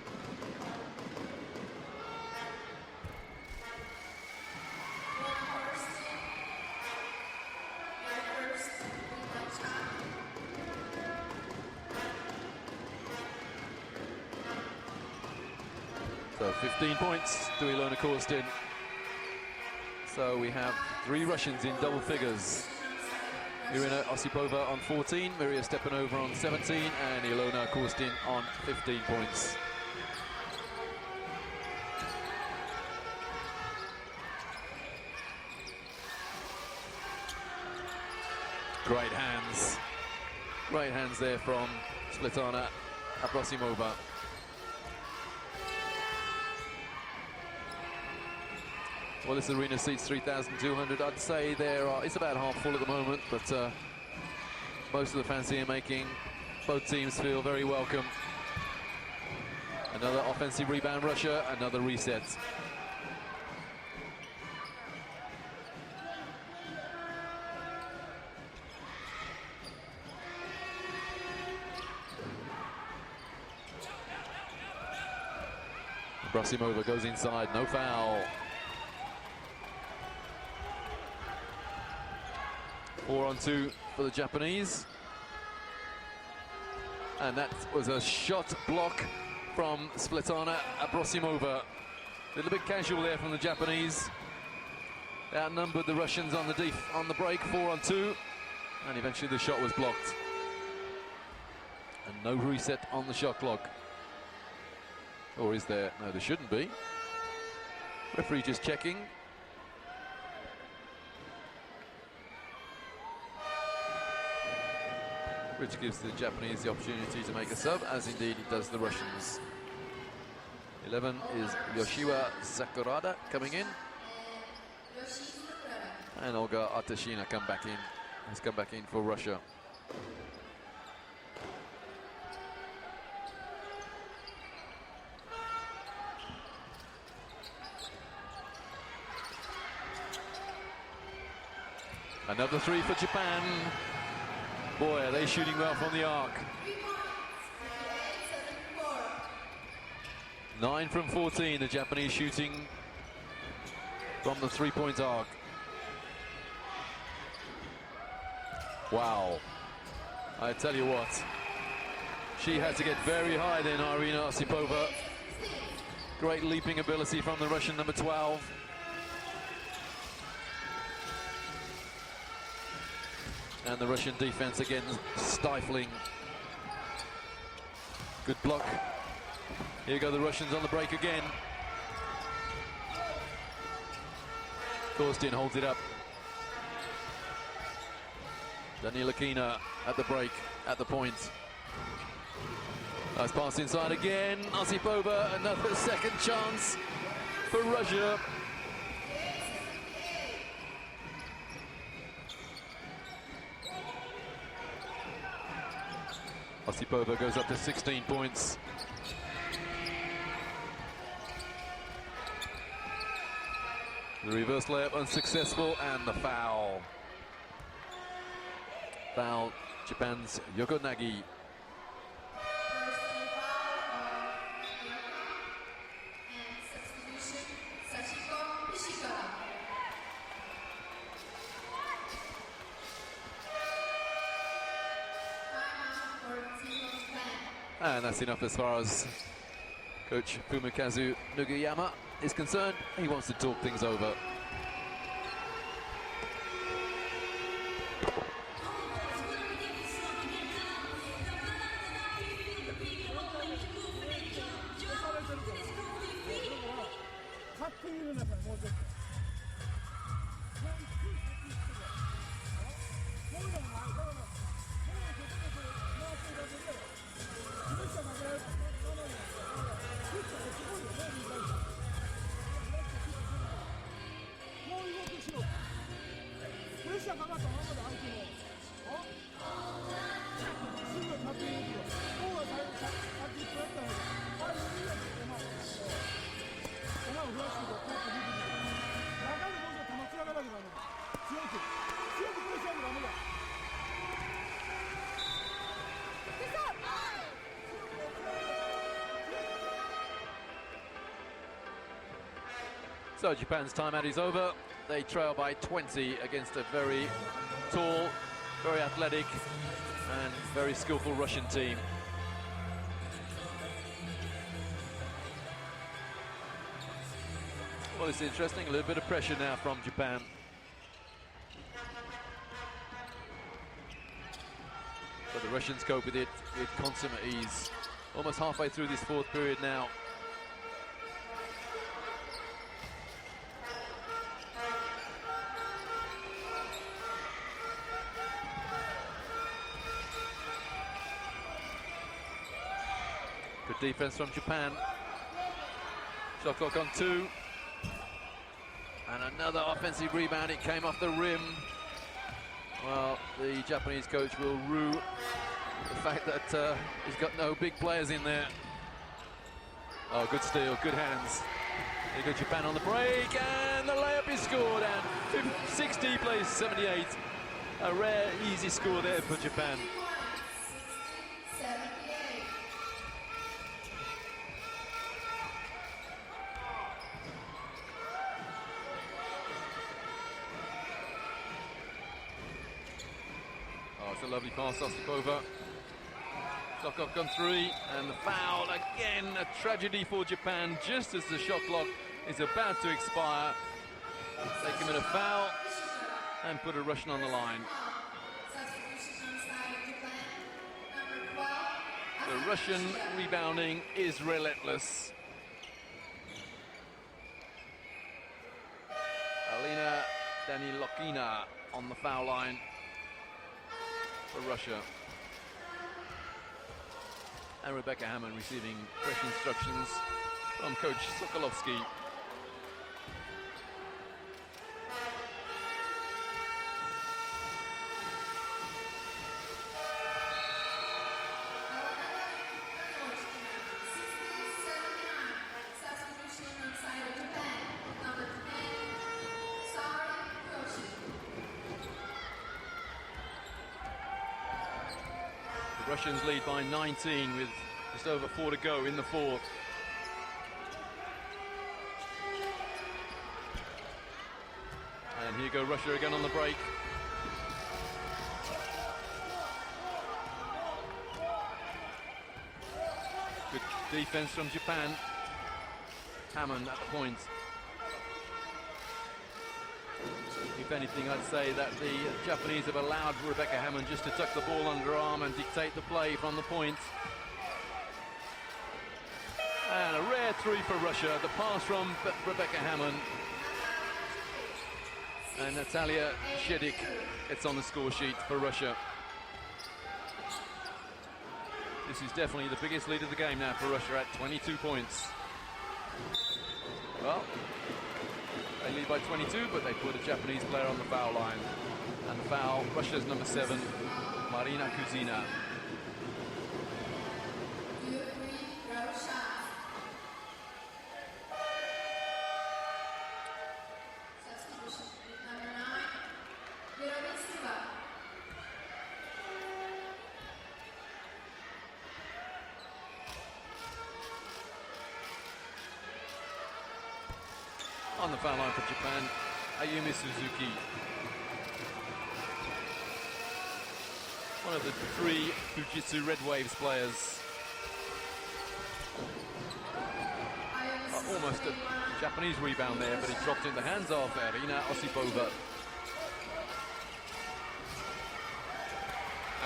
So 15 points to Ilona Korstin. So we have 3 Russians in double figures. Irina Osipova on 14, Maria Stepanova on 17, and Ilona Korstin on 15 points. Great hands. Great hands there from Svetlana Abrasimova. Well, this arena seats 3,200. I'd say it's about half full at the moment, but most of the fans here making both teams feel very welcome. Another offensive rebound, Russia, another reset. Abrasimova goes inside, no foul. 4-on-2 for the Japanese. And that was a shot block from Svetlana Abrasimova. A little bit casual there from the Japanese. They outnumbered the Russians on the break, 4-on-2. And eventually the shot was blocked. And no reset on the shot clock. Or is there? No, there shouldn't be. Referee just checking. Which gives the Japanese the opportunity to make a sub, as indeed it does the Russians. 11 is Yoshiwa Sakurada coming in. And Olga Artashina has come back in for Russia. Another 3 for Japan. Boy, are they shooting well from the arc. 9 from 14, the Japanese shooting from the three-point arc. Wow. I tell you what, she had to get very high then, Irina Osipova. Great leaping ability from the Russian number 12. And the Russian defense again stifling. Good block. Here go the Russians on the break again. Korstin holds it up. Danilakina at the break, at the point. Nice pass inside again. Osipova, another second chance for Russia. Osipova goes up to 16 points. The reverse layup unsuccessful, and the foul. Foul, Japan's Yoko Nagi. And that's enough as far as Coach Fumikazu Nugayama is concerned. He wants to talk things over. So Japan's timeout is over. They trail by 20 against a very tall, very athletic, and very skillful Russian team. Well, it's interesting, a little bit of pressure now from Japan. But the Russians cope with it with consummate ease. Almost halfway through this fourth period now. Good defense from Japan. Shot clock on 2. And another offensive rebound. It came off the rim. Well, the Japanese coach will rue the fact that he's got no big players in there. Oh, good steal, good hands. Here goes Japan on the break, and the layup is scored, and 60 plays 78. A rare, easy score there for Japan. A lovely pass, Osipova. Shot clock on 3, and the foul again. A tragedy for Japan just as the shot clock is about to expire. They commit a foul and put a Russian on the line. The Russian rebounding is relentless. Alina Danilakina on the foul line for Russia. And Rebecca Hammond receiving fresh instructions from Coach Sokolovsky. Russians lead by 19 with just over 4 to go in the fourth. And here go Russia again on the break. Good defense from Japan. Hammond at the point. If anything, I'd say that the Japanese have allowed Rebecca Hammond just to tuck the ball under her arm and dictate the play from the point. And a rare three for Russia. The pass from Rebecca Hammond. And Natalia Shedik gets on the score sheet for Russia. This is definitely the biggest lead of the game now for Russia at 22 points. Well, they lead by 22, but they put a Japanese player on the foul line. And the foul, Russia's number 7, Marina Kuzina. On the foul line for Japan, Ayumi Suzuki. One of the 3 Fujitsu Red Waves players. Almost a Japanese rebound there, but it dropped in the hands of Irina Osipova.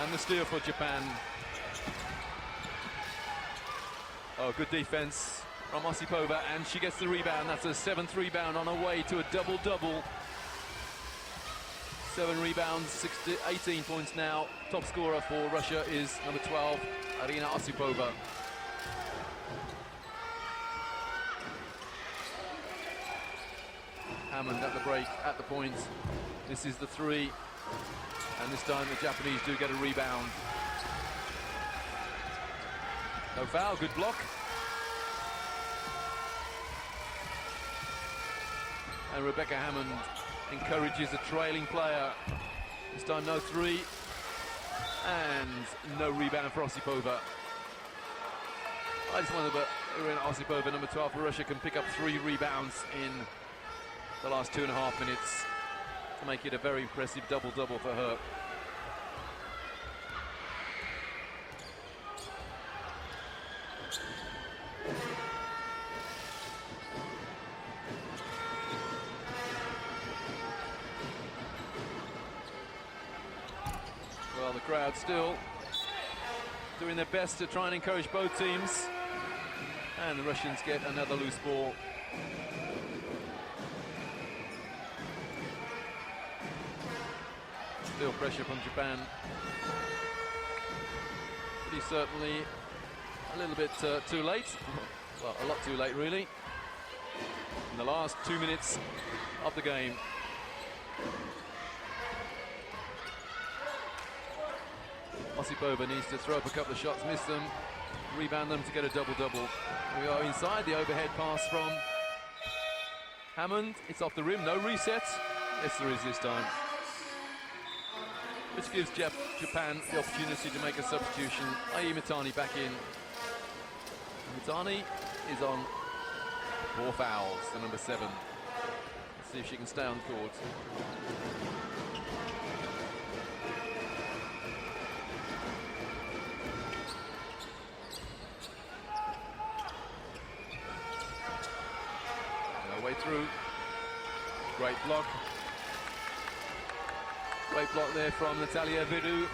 And the steal for Japan. Oh, good defense from Osipova, and she gets the rebound. That's a 7th rebound on her way to a double-double. 7 rebounds, 18 points now. Top scorer for Russia is number 12, Irina Osipova. Hammond at the break, at the point. This is the 3, and this time the Japanese do get a rebound. No foul, good block. And Rebecca Hammond encourages a trailing player. This time no 3, and no rebound for Osipova. I just wonder that Irina Osipova, number 12 for Russia, can pick up 3 rebounds in the last 2.5 minutes to make it a very impressive double-double for her. Well, the crowd still doing their best to try and encourage both teams. And the Russians get another loose ball. Still pressure from Japan. Pretty certainly a little bit too late. Well, a lot too late, really. In the last 2 minutes of the game. Osipova needs to throw up a couple of shots, miss them, rebound them to get a double-double. We are inside the overhead pass from Hammond. It's off the rim, no reset. Yes, there is this time. Which gives Japan the opportunity to make a substitution. Ai Mitani back in. Mitani is on 4 fouls, the number 7. Let's see if she can stay on court. Way through. Great block. Great block there from Natalia Vidu.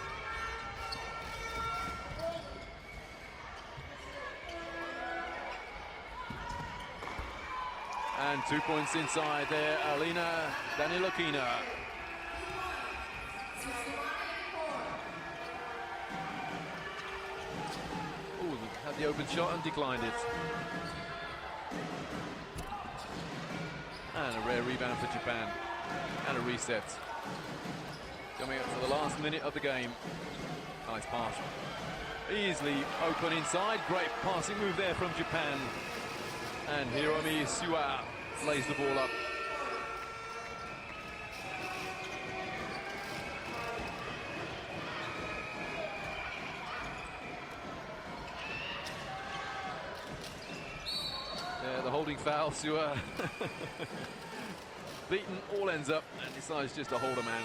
And 2 points inside there, Alina Danilokina. Ooh, had the open shot and declined it. And a rare rebound for Japan. And a reset. Coming up to the last minute of the game. Nice pass. Easily open inside. Great passing move there from Japan. And Hiromi Suwa lays the ball up. Yeah, the holding foul, Suwa. beaten all ends up and decides just to hold a man.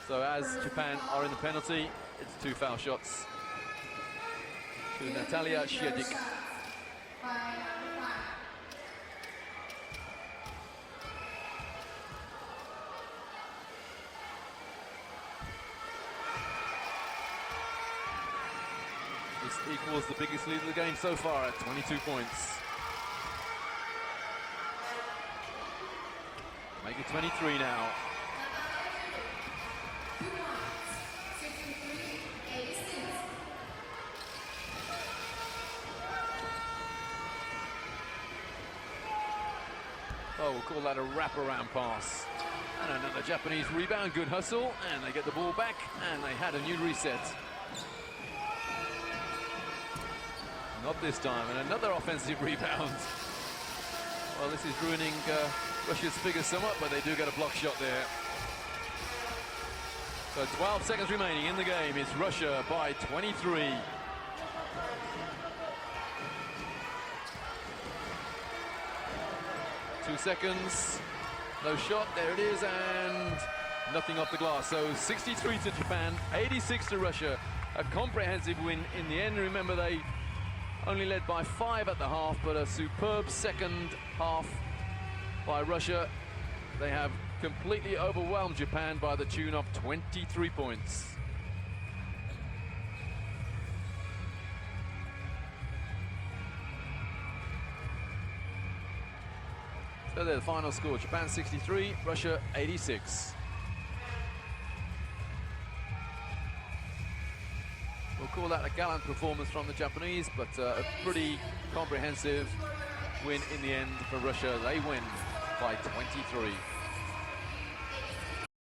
So as Japan are in the penalty, it's 2 foul shots to Natalia Shiedik. This equals the biggest lead of the game so far at 22 points. Make it 23 now. Oh, we'll call that a wraparound pass. And another Japanese rebound, good hustle, and they get the ball back, and they had a new reset. Not this time, and another offensive rebound. Well, this is ruining Russia's figures somewhat, but they do get a block shot there. So 12 seconds remaining in the game. It's Russia by 23. Two seconds, no shot, there it is, and nothing off the glass. So 63 to Japan, 86 to Russia. A comprehensive win in the end. Remember, they only led by 5 at the half, but a superb second half by Russia. They have completely overwhelmed Japan by the tune of 23 points. So there's the final score, Japan 63, Russia 86. We'll call that a gallant performance from the Japanese, but a pretty comprehensive win in the end for Russia. They win by 23.